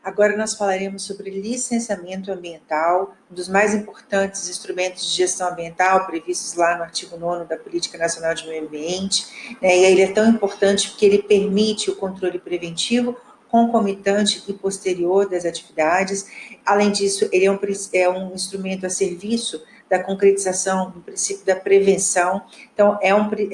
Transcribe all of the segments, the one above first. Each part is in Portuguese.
Agora nós falaremos sobre licenciamento ambiental, um dos mais importantes instrumentos de gestão ambiental previstos lá no artigo 9º da Política Nacional de Meio Ambiente, né? E ele é tão importante porque ele permite o controle preventivo, concomitante e posterior das atividades. Além disso, ele é um instrumento a serviço da concretização do princípio da prevenção. Então, é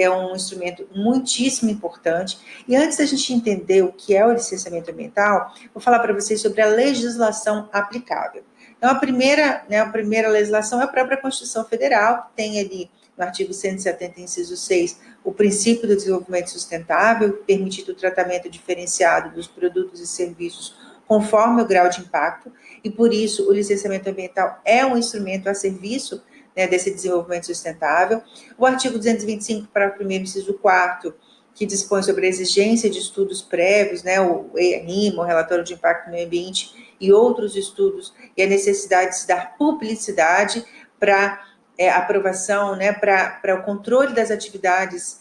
um instrumento muitíssimo importante. E antes da gente entender o que é o licenciamento ambiental, vou falar para vocês sobre a legislação aplicável. Então, a primeira legislação é a própria Constituição Federal, que tem ali no artigo 170, inciso 6, o princípio do desenvolvimento sustentável, que permite o tratamento diferenciado dos produtos e serviços conforme o grau de impacto, e por isso o licenciamento ambiental é um instrumento a serviço, né, desse desenvolvimento sustentável. O artigo 225, parágrafo 1º, inciso 4º, que dispõe sobre a exigência de estudos prévios, né, o RIMA, o Relatório de Impacto no Meio Ambiente, e outros estudos, e a necessidade de se dar publicidade para aprovação, né, para o controle das atividades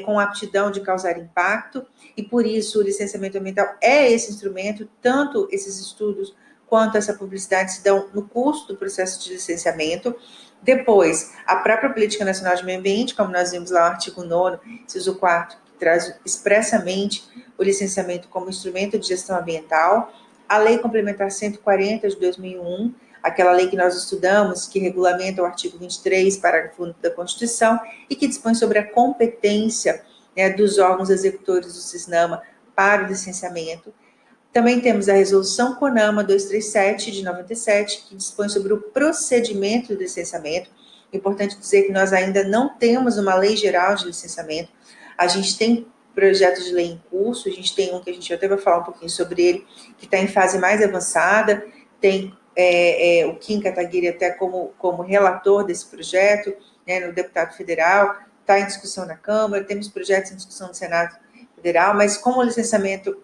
com aptidão de causar impacto, e por isso o licenciamento ambiental é esse instrumento, tanto esses estudos quanto essa publicidade se dão no curso do processo de licenciamento. Depois, a própria Política Nacional de Meio Ambiente, como nós vimos lá no artigo 9º, inciso 4º, que traz expressamente o licenciamento como instrumento de gestão ambiental, a Lei Complementar 140 de 2001, aquela lei que nós estudamos, que regulamenta o artigo 23, parágrafo único da Constituição, e que dispõe sobre a competência, né, dos órgãos executores do CISNAMA para o licenciamento. Também temos a Resolução CONAMA 237, de 97, que dispõe sobre o procedimento de licenciamento. Importante dizer que nós ainda não temos uma lei geral de licenciamento. A gente tem projetos de lei em curso, a gente tem um que a gente até vai falar um pouquinho sobre ele, que está em fase mais avançada, tem o Kim Kataguiri até como relator desse projeto, né, no deputado federal, está em discussão na Câmara, temos projetos em discussão no Senado Federal, mas como o licenciamento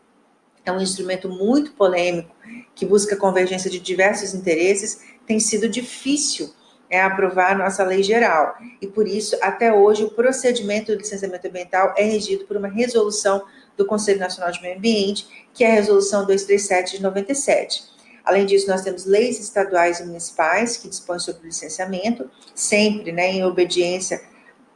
é um instrumento muito polêmico, que busca a convergência de diversos interesses, tem sido difícil aprovar a nossa lei geral. E por isso, até hoje, o procedimento do licenciamento ambiental é regido por uma resolução do Conselho Nacional de Meio Ambiente, que é a Resolução 237 de 97. Além disso, nós temos leis estaduais e municipais que dispõem sobre o licenciamento, sempre, né, em obediência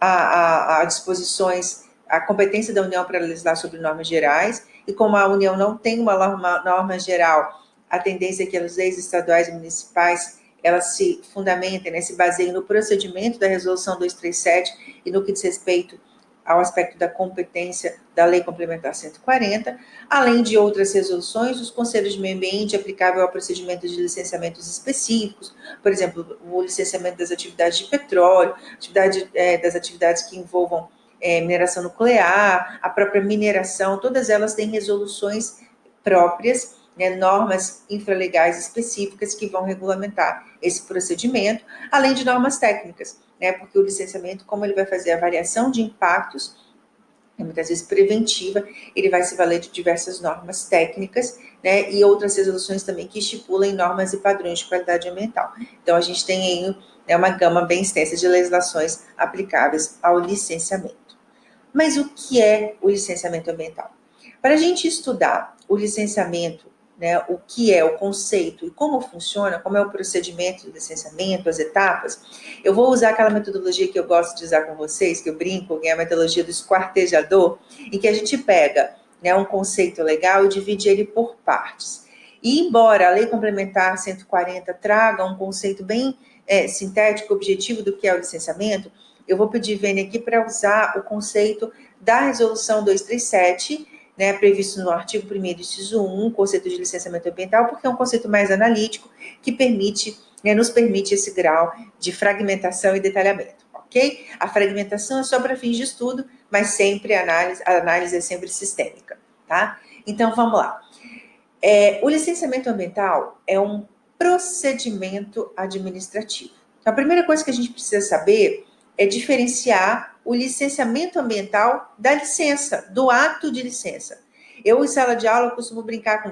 a disposições, a competência da União para legislar sobre normas gerais, e como a União não tem uma norma geral, a tendência é que as leis estaduais e municipais elas se fundamentem, né, se baseiem no procedimento da Resolução 237 e no que diz respeito ao aspecto da competência da Lei Complementar 140, além de outras resoluções dos Conselhos de Meio Ambiente aplicável a procedimentos de licenciamentos específicos, por exemplo, o licenciamento das atividades de petróleo, das atividades que envolvam mineração nuclear, a própria mineração, todas elas têm resoluções próprias, né, normas infralegais específicas que vão regulamentar esse procedimento, além de normas técnicas, né, porque o licenciamento, como ele vai fazer a avaliação de impactos, muitas vezes preventiva, ele vai se valer de diversas normas técnicas, né, e outras resoluções também que estipulem normas e padrões de qualidade ambiental. Então, a gente tem aí, né, uma gama bem extensa de legislações aplicáveis ao licenciamento. Mas o que é o licenciamento ambiental? Para a gente estudar o licenciamento, né, o que é o conceito e como funciona, como é o procedimento do licenciamento, as etapas, eu vou usar aquela metodologia que eu gosto de usar com vocês, que eu brinco, que é a metodologia do esquartejador, em que a gente pega, né, um conceito legal e divide ele por partes. E embora a Lei Complementar 140 traga um conceito bem sintético, objetivo do que é o licenciamento, eu vou pedir, Vênia, aqui para usar o conceito da Resolução 237, né, previsto no artigo 1º, inciso 1, conceito de licenciamento ambiental, porque é um conceito mais analítico que permite, né, nos permite esse grau de fragmentação e detalhamento, ok? A fragmentação é só para fins de estudo, mas sempre a análise é sempre sistêmica, tá? Então, vamos lá. O licenciamento ambiental é um procedimento administrativo. Então, a primeira coisa que a gente precisa saber é diferenciar o licenciamento ambiental da licença, do ato de licença. Eu, em sala de aula, costumo brincar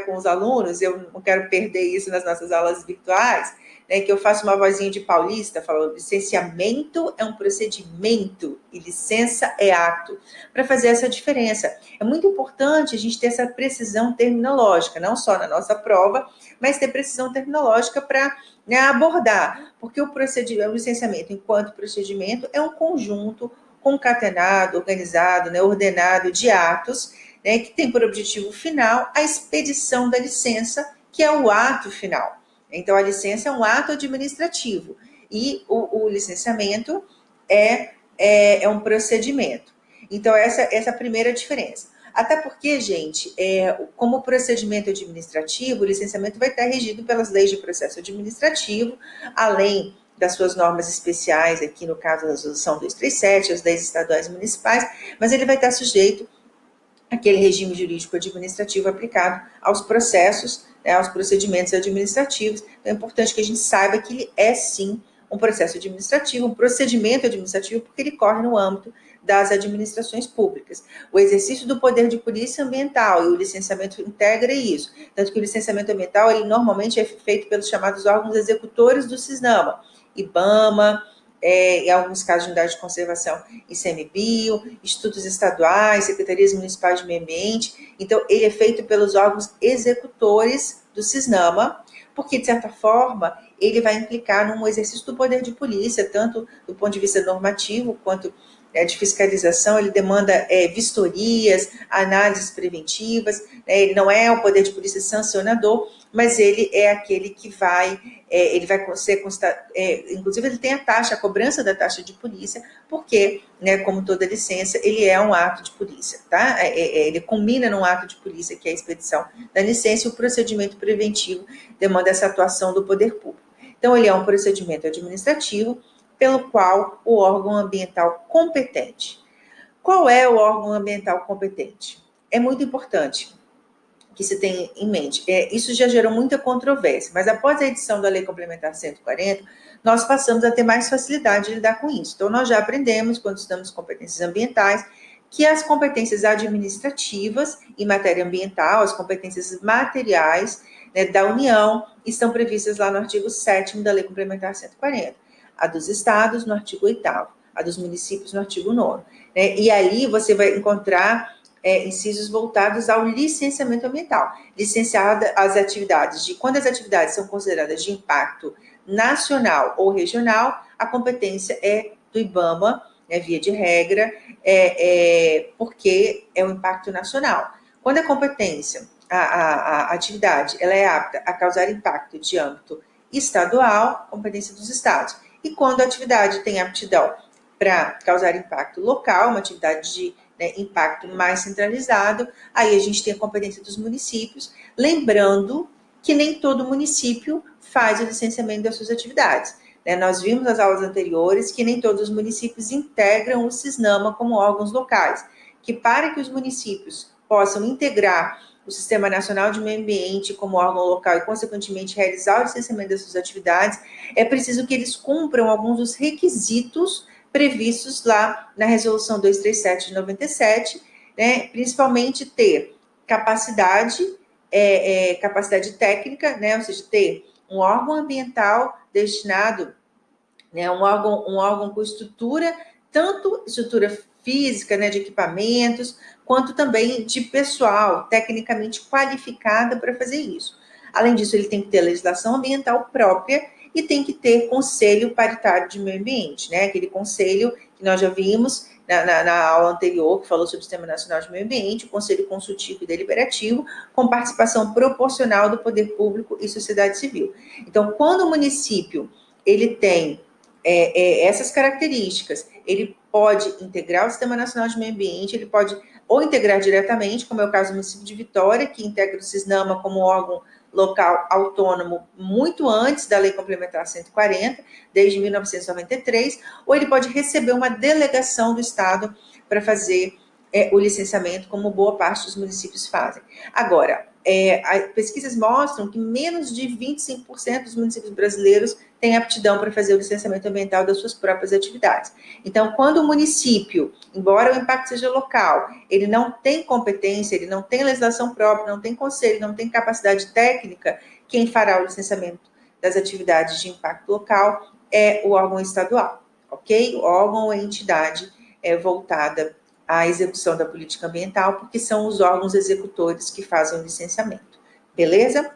com os alunos, eu não quero perder isso nas nossas aulas virtuais, né, que eu faço uma vozinha de paulista, falando: licenciamento é um procedimento e licença é ato, para fazer essa diferença. É muito importante a gente ter essa precisão terminológica, não só na nossa prova, mas ter precisão terminológica para, né, abordar, porque o licenciamento, enquanto procedimento, é um conjunto concatenado, organizado, né, ordenado de atos, né, que tem por objetivo final a expedição da licença, que é o ato final. Então, a licença é um ato administrativo e o licenciamento é um procedimento. Então, essa é a primeira diferença. Até porque, gente, como procedimento administrativo, o licenciamento vai estar regido pelas leis de processo administrativo, além das suas normas especiais, aqui no caso da Resolução 237, as leis estaduais e municipais, mas ele vai estar sujeito àquele regime jurídico administrativo aplicado aos processos, né, aos procedimentos administrativos. Então, é importante que a gente saiba que ele é, sim, um processo administrativo, um procedimento administrativo, porque ele corre no âmbito das administrações públicas. O exercício do poder de polícia ambiental e o licenciamento integra isso. Tanto que o licenciamento ambiental, ele normalmente é feito pelos chamados órgãos executores do CISNAMA, IBAMA, em alguns casos de unidade de conservação, ICMBio, institutos estaduais, secretarias municipais de meio ambiente. Então, ele é feito pelos órgãos executores do CISNAMA, porque, de certa forma, ele vai implicar num exercício do poder de polícia, tanto do ponto de vista normativo quanto de fiscalização. Ele demanda vistorias, análises preventivas, ele não é o poder de polícia sancionador, mas ele é aquele que ele vai ser, inclusive ele tem a cobrança da taxa de polícia, porque, né, como toda licença, ele é um ato de polícia, tá? Ele combina num ato de polícia, que é a expedição da licença, e o procedimento preventivo demanda essa atuação do poder público. Então, ele é um procedimento administrativo pelo qual o órgão ambiental competente. Qual é o órgão ambiental competente? É muito importante que se tenha em mente. Isso já gerou muita controvérsia, mas após a edição da Lei Complementar 140, nós passamos a ter mais facilidade de lidar com isso. Então, nós já aprendemos, quando estudamos competências ambientais, que as competências administrativas em matéria ambiental, as competências materiais, né, da União, estão previstas lá no artigo 7º da Lei Complementar 140. A dos estados, no artigo 8º, a dos municípios, no artigo 9º. Né? E ali você vai encontrar incisos voltados ao licenciamento ambiental. Licenciada as atividades quando as atividades são consideradas de impacto nacional ou regional, a competência é do IBAMA, via de regra, porque é um impacto nacional. Quando a competência, a atividade, ela é apta a causar impacto de âmbito estadual, competência dos estados. E quando a atividade tem aptidão para causar impacto local, uma atividade de impacto mais centralizado, aí a gente tem a competência dos municípios, lembrando que nem todo município faz o licenciamento das suas atividades. Nós vimos nas aulas anteriores que nem todos os municípios integram o CISNAMA como órgãos locais, que para que os municípios possam integrar o Sistema Nacional de Meio Ambiente como órgão local e, consequentemente, realizar o licenciamento das suas atividades, é preciso que eles cumpram alguns dos requisitos previstos lá na Resolução 237 de 97, né, principalmente ter capacidade técnica, né, ou seja, ter um órgão ambiental destinado, né, um órgão com estrutura, tanto estrutura física, né, de equipamentos, quanto também de pessoal tecnicamente qualificada para fazer isso. Além disso, ele tem que ter legislação ambiental própria e tem que ter conselho paritário de meio ambiente, né? Aquele conselho que nós já vimos na aula anterior, que falou sobre o Sistema Nacional de Meio Ambiente, o conselho consultivo e deliberativo, com participação proporcional do poder público e sociedade civil. Então, quando o município ele tem essas características, ele pode integrar o Sistema Nacional de Meio Ambiente, ele pode ou integrar diretamente, como é o caso do município de Vitória, que integra o CISNAMA como órgão local autônomo muito antes da Lei Complementar 140, desde 1993, ou ele pode receber uma delegação do Estado para fazer o licenciamento, como boa parte dos municípios fazem. Agora, pesquisas mostram que menos de 25% dos municípios brasileiros têm aptidão para fazer o licenciamento ambiental das suas próprias atividades. Então, quando o município, embora o impacto seja local, ele não tem competência, ele não tem legislação própria, não tem conselho, não tem capacidade técnica, quem fará o licenciamento das atividades de impacto local é o órgão estadual, ok? O órgão ou entidade voltada à execução da política ambiental, porque são os órgãos executores que fazem o licenciamento, beleza?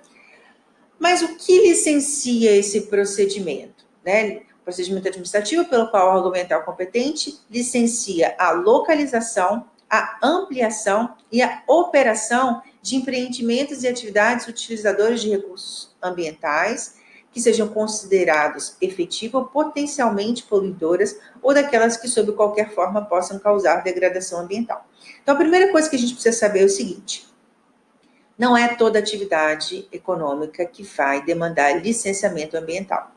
Mas o que licencia esse procedimento? Né? O procedimento administrativo pelo qual o órgão ambiental competente licencia a localização, a ampliação e a operação de empreendimentos e atividades utilizadores de recursos ambientais que sejam considerados efetivas ou potencialmente poluidoras ou daquelas que, sob qualquer forma, possam causar degradação ambiental. Então, a primeira coisa que a gente precisa saber é o seguinte: não é toda atividade econômica que vai demandar licenciamento ambiental.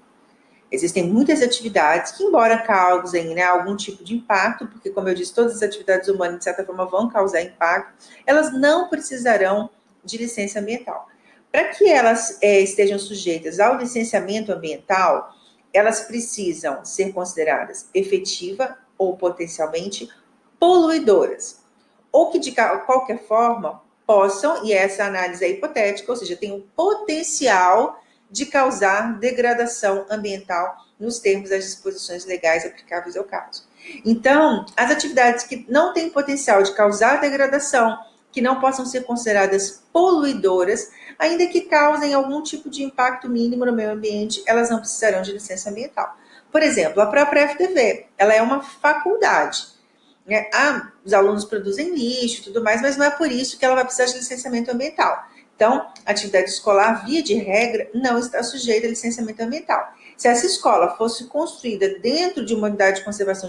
Existem muitas atividades que, embora causem, né, algum tipo de impacto, porque, como eu disse, todas as atividades humanas, de certa forma, vão causar impacto, elas não precisarão de licença ambiental. Para que elas estejam sujeitas ao licenciamento ambiental, elas precisam ser consideradas efetiva ou potencialmente poluidoras, ou que, de qualquer forma, possam, e essa análise é hipotética, ou seja, tem um potencial de causar degradação ambiental nos termos das disposições legais aplicáveis ao caso. Então, as atividades que não têm potencial de causar degradação, que não possam ser consideradas poluidoras, ainda que causem algum tipo de impacto mínimo no meio ambiente, elas não precisarão de licença ambiental. Por exemplo, a própria FDV, ela é uma faculdade, né? Os alunos produzem lixo e tudo mais, mas não é por isso que ela vai precisar de licenciamento ambiental. Então, a atividade escolar, via de regra, não está sujeita a licenciamento ambiental. Se essa escola fosse construída dentro de uma unidade de conservação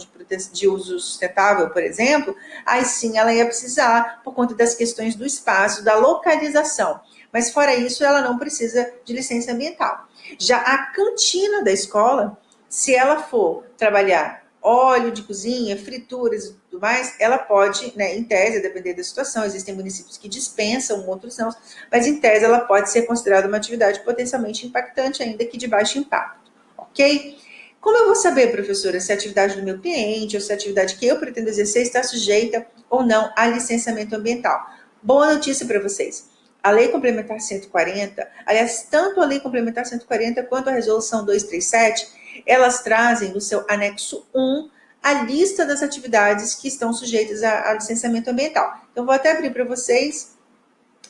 de uso sustentável, por exemplo, aí sim ela ia precisar, por conta das questões do espaço, da localização. Mas fora isso, ela não precisa de licença ambiental. Já a cantina da escola, se ela for trabalhar óleo de cozinha, frituras e tudo mais, ela pode, né, em tese, depender da situação, existem municípios que dispensam, outros não, mas em tese ela pode ser considerada uma atividade potencialmente impactante, ainda que de baixo impacto, ok? Como eu vou saber, professora, se a atividade do meu cliente ou se a atividade que eu pretendo exercer está sujeita ou não a licenciamento ambiental? Boa notícia para vocês. A Lei Complementar 140, aliás, tanto a Lei Complementar 140 quanto a Resolução 237, elas trazem no seu anexo 1 a lista das atividades que estão sujeitas a licenciamento ambiental. Então, vou até abrir para vocês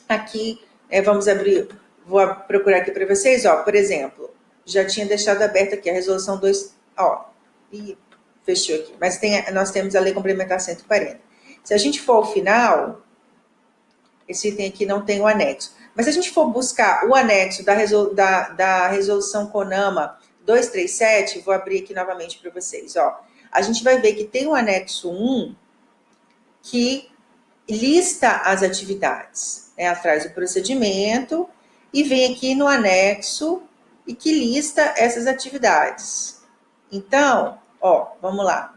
aqui, vamos abrir, vou procurar aqui para vocês, ó, por exemplo, já tinha deixado aberta aqui a resolução 2, ó, e fechou aqui, mas nós temos a Lei Complementar 140. Se a gente for ao final, esse item aqui não tem o anexo, mas se a gente for buscar o anexo da resolução CONAMA 237, vou abrir aqui novamente para vocês, ó. A gente vai ver que tem o anexo 1 que lista as atividades, né? Ela traz o procedimento e vem aqui no anexo e que lista essas atividades. Então, ó, vamos lá.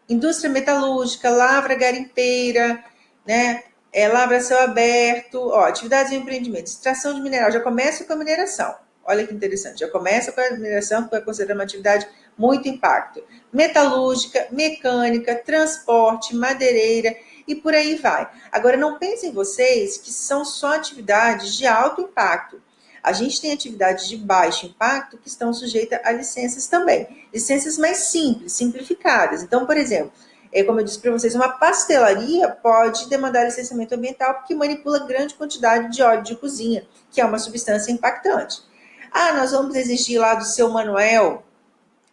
Indústria metalúrgica, lavra garimpeira, né? Lavra a céu aberto, ó, atividades e empreendimentos, extração de mineral, já começa com a mineração. Olha que interessante, já começa com a mineração, que vai considerar uma atividade muito impacto. Metalúrgica, mecânica, transporte, madeireira e por aí vai. Agora, não pensem vocês que são só atividades de alto impacto. A gente tem atividades de baixo impacto que estão sujeitas a licenças também. Licenças mais simples, simplificadas. Então, por exemplo, como eu disse para vocês, uma pastelaria pode demandar licenciamento ambiental porque manipula grande quantidade de óleo de cozinha, que é uma substância impactante. Nós vamos exigir lá do seu Manuel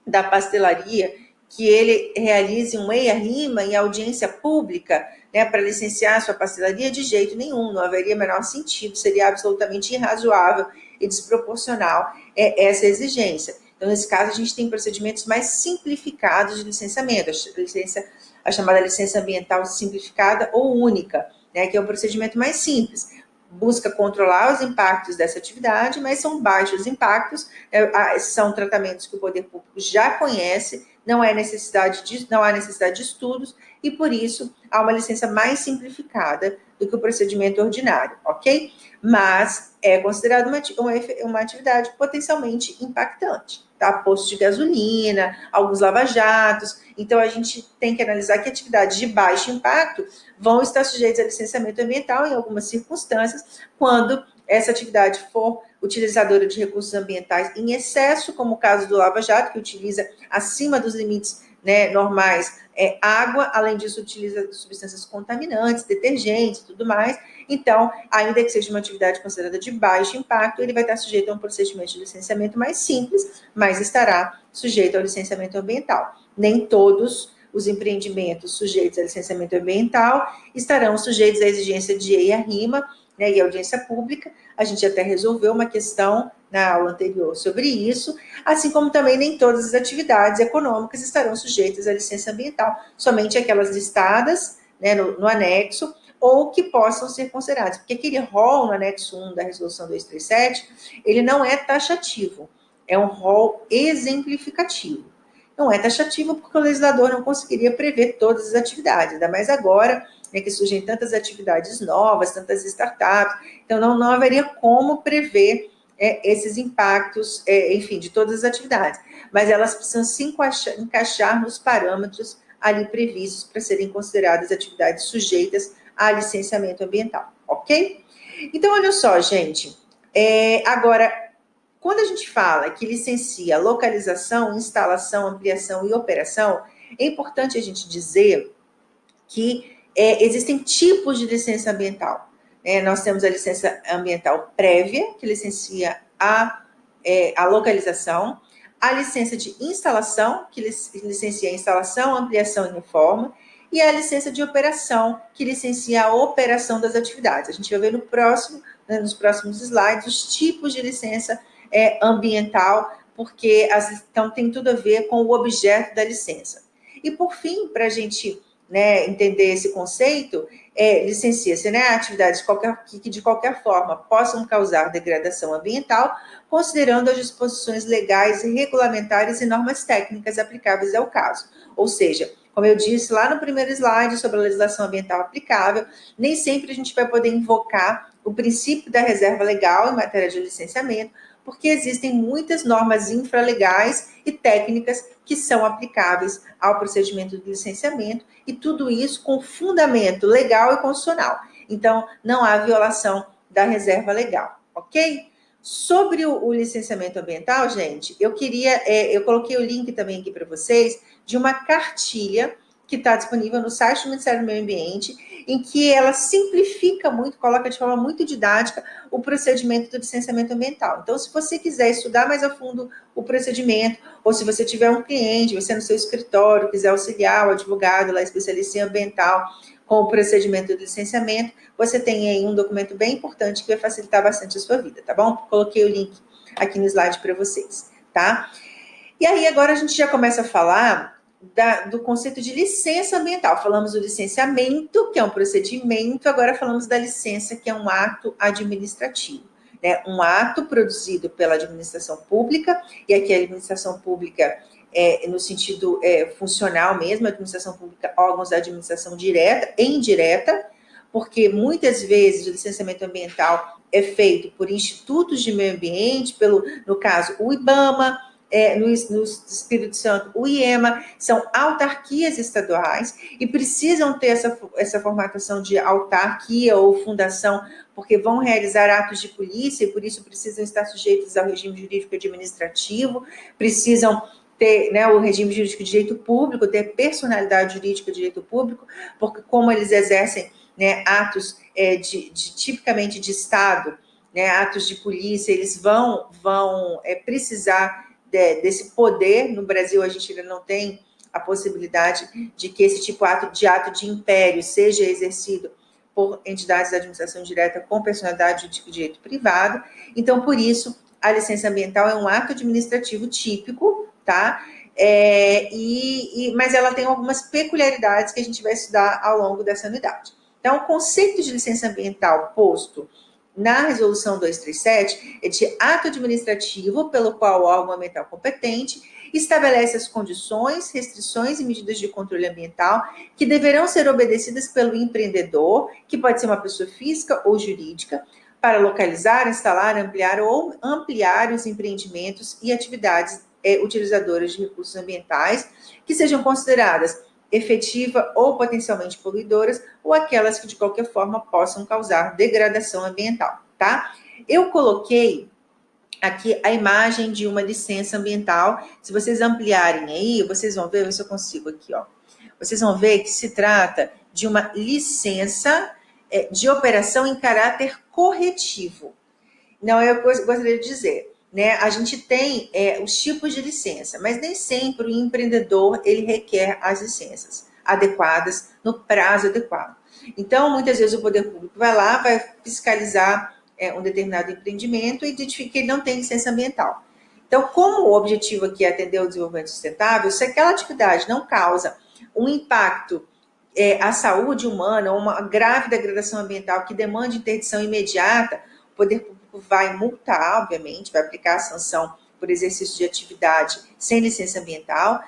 da pastelaria que ele realize um EIA-RIMA em audiência pública, né, para licenciar a sua pastelaria? De jeito nenhum, não haveria menor sentido, seria absolutamente irrazoável e desproporcional essa exigência. Então, nesse caso, a gente tem procedimentos mais simplificados de licenciamento, a chamada licença ambiental simplificada ou única, né, que é um procedimento mais simples. Busca controlar os impactos dessa atividade, mas são baixos impactos, são tratamentos que o poder público já conhece, não há necessidade de estudos, e por isso há uma licença mais simplificada do que o procedimento ordinário, ok? Mas é considerado uma atividade potencialmente impactante, tá? Posto de gasolina, alguns lava-jatos. Então, a gente tem que analisar que atividades de baixo impacto vão estar sujeitas a licenciamento ambiental em algumas circunstâncias, quando essa atividade for utilizadora de recursos ambientais em excesso, como o caso do lava-jato, que utiliza acima dos limites, né, normais, água, além disso utiliza substâncias contaminantes, detergentes e tudo mais. Então, ainda que seja uma atividade considerada de baixo impacto, ele vai estar sujeito a um procedimento de licenciamento mais simples, mas estará sujeito ao licenciamento ambiental. Nem todos os empreendimentos sujeitos a licenciamento ambiental estarão sujeitos à exigência de EIA-RIMA, né, e audiência pública. A gente até resolveu uma questão na aula anterior sobre isso, assim como também nem todas as atividades econômicas estarão sujeitas à licença ambiental, somente aquelas listadas, né, no anexo, ou que possam ser consideradas, porque aquele rol no anexo 1 da resolução 237, ele não é taxativo, é um rol exemplificativo. Não é taxativo porque o legislador não conseguiria prever todas as atividades, ainda mais agora, né, que surgem tantas atividades novas, tantas startups, então não haveria como prever esses impactos, enfim, de todas as atividades, mas elas precisam se encaixar nos parâmetros ali previstos para serem consideradas atividades sujeitas a licenciamento ambiental, ok? Então, olha só, gente, agora, quando a gente fala que licencia localização, instalação, ampliação e operação, é importante a gente dizer que existem tipos de licença ambiental. Nós temos a licença ambiental prévia, que licencia a localização, a licença de instalação, que licencia a instalação, ampliação e reforma, e a licença de operação, que licencia a operação das atividades. A gente vai ver nos próximos slides os tipos de licença ambiental, porque então tem tudo a ver com o objeto da licença. E por fim, para a gente, né, entender esse conceito, licencia-se, né, atividades que de qualquer forma possam causar degradação ambiental, considerando as disposições legais e regulamentares e normas técnicas aplicáveis ao caso. Ou seja, como eu disse lá no primeiro slide sobre a legislação ambiental aplicável, nem sempre a gente vai poder invocar o princípio da reserva legal em matéria de licenciamento, porque existem muitas normas infralegais e técnicas que são aplicáveis ao procedimento de licenciamento, e tudo isso com fundamento legal e constitucional. Então, não há violação da reserva legal, ok? Sobre o licenciamento ambiental, gente, eu coloquei o link também aqui para vocês de uma cartilha que está disponível no site do Ministério do Meio Ambiente, em que ela simplifica muito, coloca de forma muito didática o procedimento do licenciamento ambiental. Então, se você quiser estudar mais a fundo o procedimento, ou se você tiver um cliente, você no seu escritório, quiser auxiliar o advogado, lá especialista em ambiental, com o procedimento de licenciamento, você tem aí um documento bem importante que vai facilitar bastante a sua vida, tá bom? Coloquei o link aqui no slide para vocês, tá? E aí, agora a gente já começa a falar do conceito de licença ambiental. Falamos do licenciamento, que é um procedimento, agora falamos da licença, que é um ato administrativo. Né? Um ato produzido pela administração pública, e aqui a administração pública no sentido funcional mesmo, a administração pública, órgãos da administração direta e indireta, porque muitas vezes o licenciamento ambiental é feito por institutos de meio ambiente, no caso, o IBAMA, no Espírito Santo, o IEMA, são autarquias estaduais e precisam ter essa formatação de autarquia ou fundação, porque vão realizar atos de polícia e por isso precisam estar sujeitos ao regime jurídico administrativo, precisam ter, né, o regime jurídico de direito público, ter personalidade jurídica de direito público, porque como eles exercem, né, atos tipicamente de Estado, né, atos de polícia, eles vão precisar desse poder. No Brasil, a gente ainda não tem a possibilidade de que esse tipo de ato de império seja exercido por entidades da administração direta com personalidade de direito privado. Então, por isso, a licença ambiental é um ato administrativo típico, tá? Mas ela tem algumas peculiaridades que a gente vai estudar ao longo dessa unidade. Então, o conceito de licença ambiental posto na resolução 237 é de ato administrativo pelo qual o órgão ambiental competente estabelece as condições, restrições e medidas de controle ambiental que deverão ser obedecidas pelo empreendedor, que pode ser uma pessoa física ou jurídica, para localizar, instalar, ampliar ou ampliar os empreendimentos e atividades utilizadoras de recursos ambientais que sejam consideradas efetiva ou potencialmente poluidoras, ou aquelas que de qualquer forma possam causar degradação ambiental, tá? Eu coloquei aqui a imagem de uma licença ambiental. Se vocês ampliarem aí, vocês vão ver se eu consigo aqui, ó. Vocês vão ver que se trata de uma licença de operação em caráter corretivo. Não, eu gostaria de dizer, né? A gente tem os tipos de licença, mas nem sempre o empreendedor ele requer as licenças adequadas no prazo adequado. Então, muitas vezes o poder público vai lá, vai fiscalizar um determinado empreendimento e identifica que ele não tem licença ambiental. Então, como o objetivo aqui é atender o desenvolvimento sustentável, se aquela atividade não causa um impacto à saúde humana, uma grave degradação ambiental que demande interdição imediata, o poder público vai multar, obviamente, vai aplicar a sanção por exercício de atividade sem licença ambiental,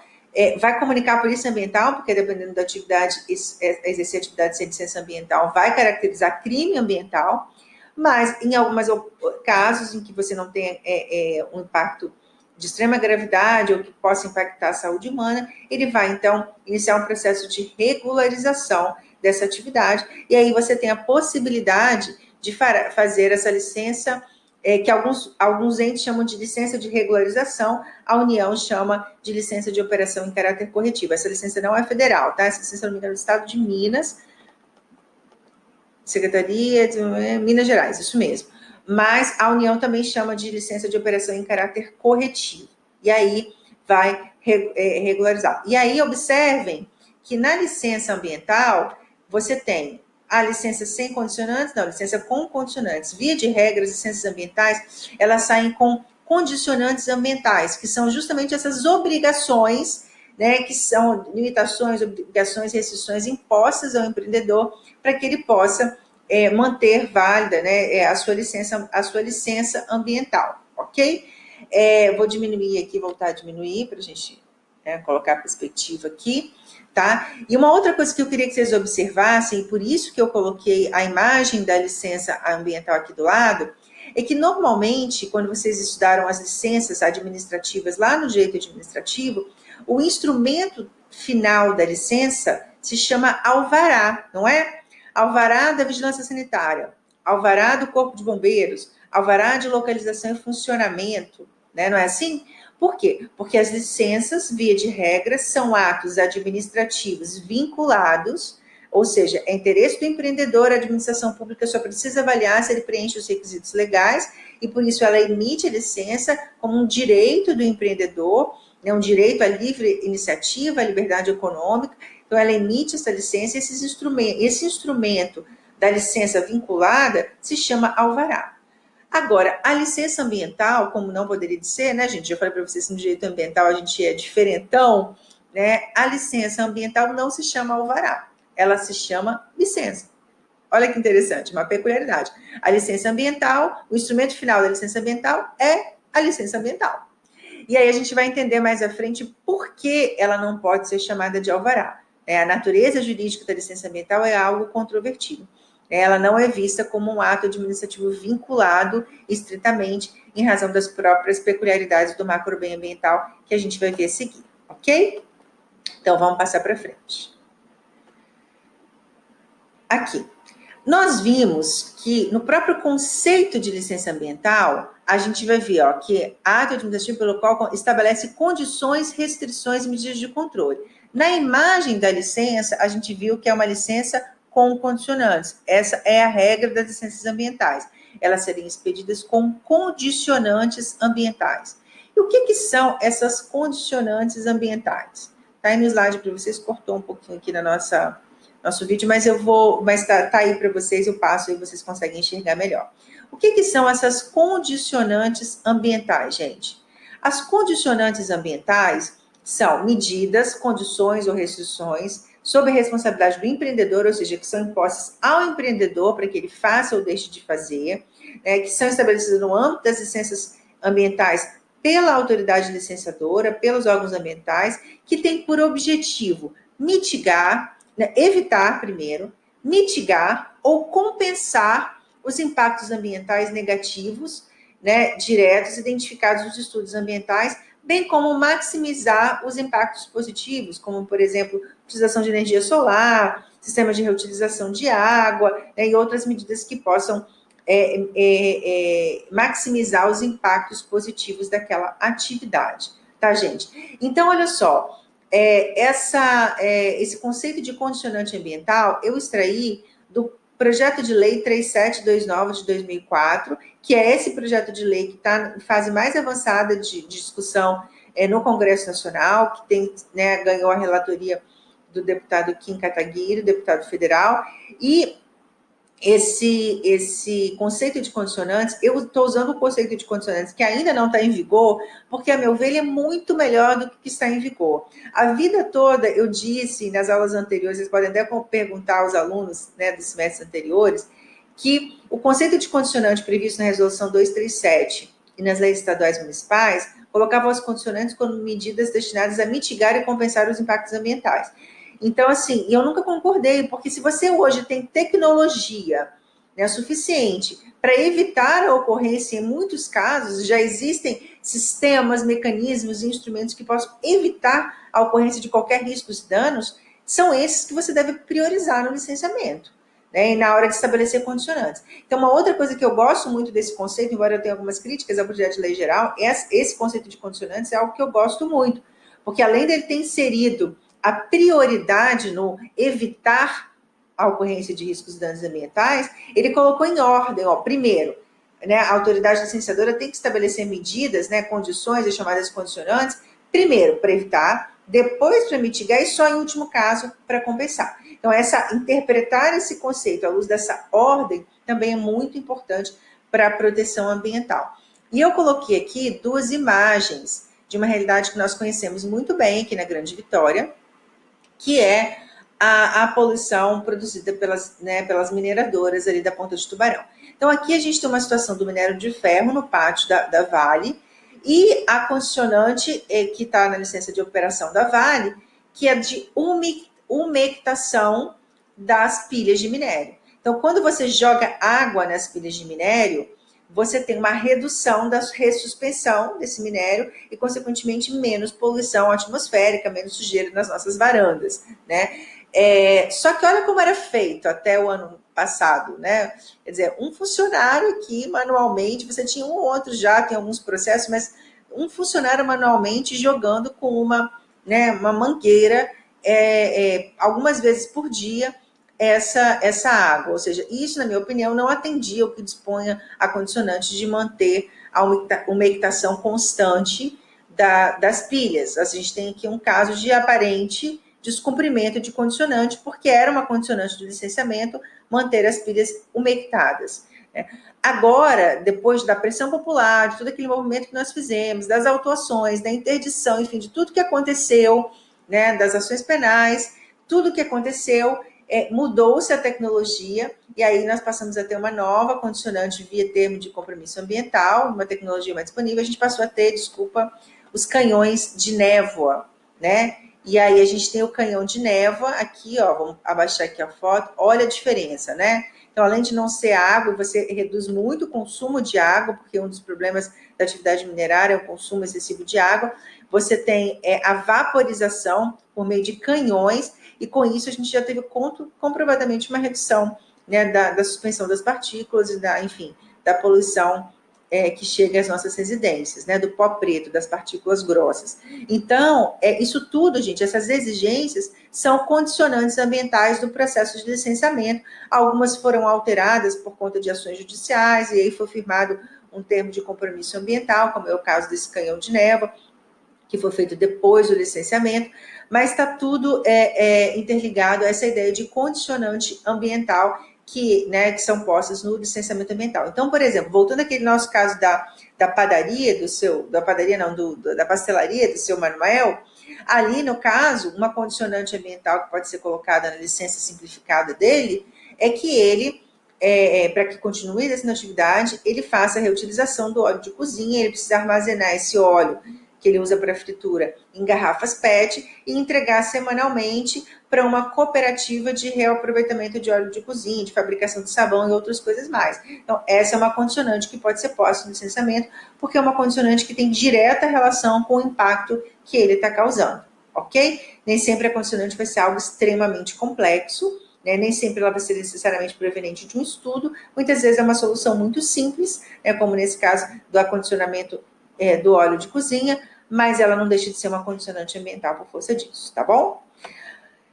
vai comunicar a polícia ambiental, porque dependendo da atividade, exercer atividade sem licença ambiental vai caracterizar crime ambiental, mas em alguns casos em que você não tem um impacto de extrema gravidade ou que possa impactar a saúde humana, ele vai, então, iniciar um processo de regularização dessa atividade, e aí você tem a possibilidade de fazer essa licença, que alguns entes chamam de licença de regularização, a União chama de licença de operação em caráter corretivo. Essa licença não é federal, tá? Essa licença, não me engano, é do Estado de Minas, Secretaria de Minas Gerais, isso mesmo. Mas a União também chama de licença de operação em caráter corretivo. E aí vai regularizar. E aí observem que na licença ambiental você tem a licença sem condicionantes, não, licença com condicionantes. Via de regra, as licenças ambientais, elas saem com condicionantes ambientais, que são justamente essas obrigações, né, que são limitações, obrigações, restrições impostas ao empreendedor para que ele possa manter válida, né, a sua licença ambiental, ok? Vou diminuir aqui, voltar a diminuir para a gente colocar a perspectiva aqui, tá? E uma outra coisa que eu queria que vocês observassem, e por isso que eu coloquei a imagem da licença ambiental aqui do lado, é que normalmente, quando vocês estudaram as licenças administrativas lá no direito administrativo, o instrumento final da licença se chama alvará, não é? Alvará da Vigilância Sanitária, alvará do Corpo de Bombeiros, alvará de localização e funcionamento, né? Não é assim? Por quê? Porque as licenças, via de regra, são atos administrativos vinculados, ou seja, é interesse do empreendedor, a administração pública só precisa avaliar se ele preenche os requisitos legais e, por isso, ela emite a licença como um direito do empreendedor, né, um direito à livre iniciativa, à liberdade econômica. Então, ela emite essa licença e esse instrumento da licença vinculada se chama alvará. Agora, a licença ambiental, como não poderia ser, né, gente? Já falei para vocês que no direito ambiental a gente é diferentão, né? A licença ambiental não se chama alvará, ela se chama licença. Olha que interessante, uma peculiaridade. A licença ambiental, o instrumento final da licença ambiental é a licença ambiental. E aí a gente vai entender mais à frente por que ela não pode ser chamada de alvará. A natureza jurídica da licença ambiental é algo controvertido. Ela não é vista como um ato administrativo vinculado estritamente em razão das próprias peculiaridades do macrobem ambiental que a gente vai ver a seguir, ok? Então, vamos passar para frente. Aqui. Nós vimos que no próprio conceito de licença ambiental, a gente vai ver que ato administrativo pelo qual estabelece condições, restrições e medidas de controle. Na imagem da licença, a gente viu que é uma licença com condicionantes. Essa é a regra das licenças ambientais. Elas seriam expedidas com condicionantes ambientais. E o que são essas condicionantes ambientais? Está aí no slide para vocês, cortou um pouquinho aqui na nosso vídeo, mas tá aí para vocês, eu passo e vocês conseguem enxergar melhor. O que são essas condicionantes ambientais, gente? As condicionantes ambientais são medidas, condições ou restrições sob a responsabilidade do empreendedor, ou seja, que são impostas ao empreendedor para que ele faça ou deixe de fazer, que são estabelecidas no âmbito das licenças ambientais pela autoridade licenciadora, pelos órgãos ambientais, que tem por objetivo mitigar, né, evitar primeiro, mitigar ou compensar os impactos ambientais negativos, né, diretos identificados nos estudos ambientais, bem como maximizar os impactos positivos, como, por exemplo, utilização de energia solar, sistemas de reutilização de água, né, e outras medidas que possam maximizar os impactos positivos daquela atividade, tá, gente? Então, olha só, esse conceito de condicionante ambiental eu extraí do projeto de lei 3729 de 2004, que é esse projeto de lei que está em fase mais avançada de discussão no Congresso Nacional, que tem, né, ganhou a relatoria do deputado Kim Kataguiri, deputado federal, e esse conceito de condicionantes, eu estou usando o conceito de condicionantes que ainda não está em vigor, porque, a meu ver, ele é muito melhor do que está em vigor. A vida toda, eu disse nas aulas anteriores, vocês podem até perguntar aos alunos, né, dos semestres anteriores, que o conceito de condicionante previsto na Resolução 237 e nas leis estaduais municipais colocava os condicionantes como medidas destinadas a mitigar e compensar os impactos ambientais. Então, assim, eu nunca concordei, porque se você hoje tem tecnologia, né, suficiente para evitar a ocorrência, em muitos casos, já existem sistemas, mecanismos e instrumentos que possam evitar a ocorrência de qualquer risco de danos, são esses que você deve priorizar no licenciamento, né, e na hora de estabelecer condicionantes. Então, uma outra coisa que eu gosto muito desse conceito, embora eu tenha algumas críticas ao projeto de lei geral, esse conceito de condicionantes é algo que eu gosto muito, porque além dele ter inserido a prioridade no evitar a ocorrência de riscos e danos ambientais, ele colocou em ordem, ó, primeiro, né, a autoridade licenciadora tem que estabelecer medidas, né, condições, as chamadas condicionantes, primeiro, para evitar, depois para mitigar e só em último caso para compensar. Então, interpretar esse conceito à luz dessa ordem também é muito importante para a proteção ambiental. E eu coloquei aqui duas imagens de uma realidade que nós conhecemos muito bem aqui na Grande Vitória, que é a poluição produzida pelas mineradoras ali da Ponta de Tubarão. Então, aqui a gente tem uma situação do minério de ferro no pátio da Vale e a condicionante que está na licença de operação da Vale, que é de umectação das pilhas de minério. Então, quando você joga água nas pilhas de minério, você tem uma redução da ressuspensão desse minério e, consequentemente, menos poluição atmosférica, menos sujeira nas nossas varandas, né? Só que olha como era feito até o ano passado, né? Quer dizer, um funcionário aqui manualmente, você tinha um ou outro já, tem alguns processos, mas um funcionário manualmente jogando com uma mangueira algumas vezes por dia essa água, ou seja, isso, na minha opinião, não atendia o que disponha a condicionante de manter a umectação constante das pilhas. A gente tem aqui um caso de aparente descumprimento de condicionante, porque era uma condicionante do licenciamento manter as pilhas umectadas. Agora, depois da pressão popular, de todo aquele movimento que nós fizemos, das autuações, da interdição, enfim, de tudo que aconteceu, né, das ações penais, tudo que aconteceu, mudou-se a tecnologia e aí nós passamos a ter uma nova condicionante via termo de compromisso ambiental, uma tecnologia mais disponível, a gente passou a ter, os canhões de névoa, né? E aí a gente tem o canhão de névoa aqui, ó, vamos abaixar aqui a foto, olha a diferença, né? Então, além de não ser água, você reduz muito o consumo de água, porque um dos problemas da atividade minerária é o consumo excessivo de água. Você tem a vaporização por meio de canhões, e com isso a gente já teve comprovadamente uma redução, né, da suspensão das partículas e da poluição que chega às nossas residências, né, do pó preto, das partículas grossas. Então, isso tudo, gente, essas exigências são condicionantes ambientais do processo de licenciamento. Algumas foram alteradas por conta de ações judiciais, e aí foi firmado um termo de compromisso ambiental, como é o caso desse canhão de névoa, que foi feito depois do licenciamento, mas está tudo interligado a essa ideia de condicionante ambiental que são postas no licenciamento ambiental. Então, por exemplo, voltando àquele nosso caso da padaria, da pastelaria do seu Manuel, ali no caso, uma condicionante ambiental que pode ser colocada na licença simplificada dele é que ele para que continue essa atividade, ele faça a reutilização do óleo de cozinha, ele precisa armazenar esse óleo que ele usa para fritura em garrafas PET e entregar semanalmente para uma cooperativa de reaproveitamento de óleo de cozinha, de fabricação de sabão e outras coisas mais. Então, essa é uma condicionante que pode ser posta no licenciamento, porque é uma condicionante que tem direta relação com o impacto que ele está causando, ok? Nem sempre a condicionante vai ser algo extremamente complexo, né? Nem sempre ela vai ser necessariamente proveniente de um estudo, muitas vezes é uma solução muito simples, né? Como nesse caso do acondicionamento do óleo de cozinha, mas ela não deixa de ser uma condicionante ambiental por força disso, tá bom?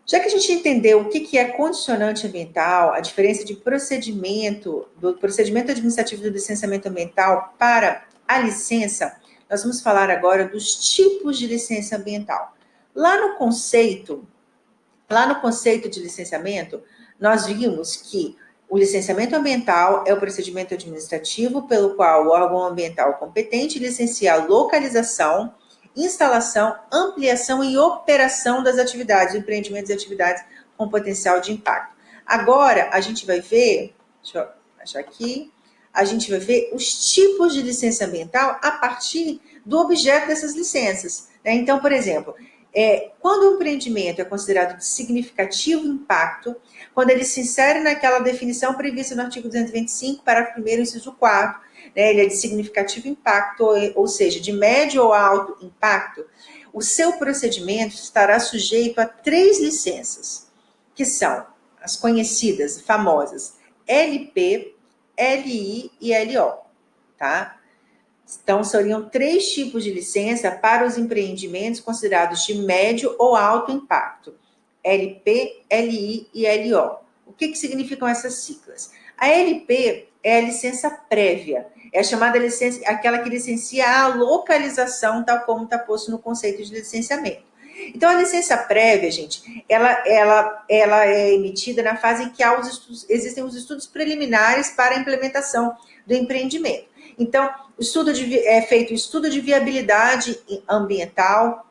Já que a gente entendeu o que é condicionante ambiental, a diferença de procedimento, do procedimento administrativo do licenciamento ambiental para a licença, nós vamos falar agora dos tipos de licença ambiental. Lá no conceito de licenciamento, nós vimos que o licenciamento ambiental é o procedimento administrativo pelo qual o órgão ambiental competente licencia a localização, instalação, ampliação e operação das atividades, empreendimentos e atividades com potencial de impacto. Agora, a gente vai ver, deixa eu achar aqui, a gente vai ver os tipos de licença ambiental a partir do objeto dessas licenças, né? Então, por exemplo, quando o empreendimento é considerado de significativo impacto, quando ele se insere naquela definição prevista no artigo 225, parágrafo 1º, inciso 4º, né, ele é de significativo impacto, ou seja, de médio ou alto impacto, o seu procedimento estará sujeito a 3 licenças, que são as conhecidas, famosas, LP, LI e LO, tá? Então, seriam 3 tipos de licença para os empreendimentos considerados de médio ou alto impacto: LP, LI e LO. O que significam essas siglas? A LP é a licença prévia, é a chamada licença, aquela que licencia a localização, tal como está posto no conceito de licenciamento. Então, a licença prévia, gente, ela é emitida na fase em que existem os estudos preliminares para a implementação do empreendimento. Então, é feito o estudo de viabilidade ambiental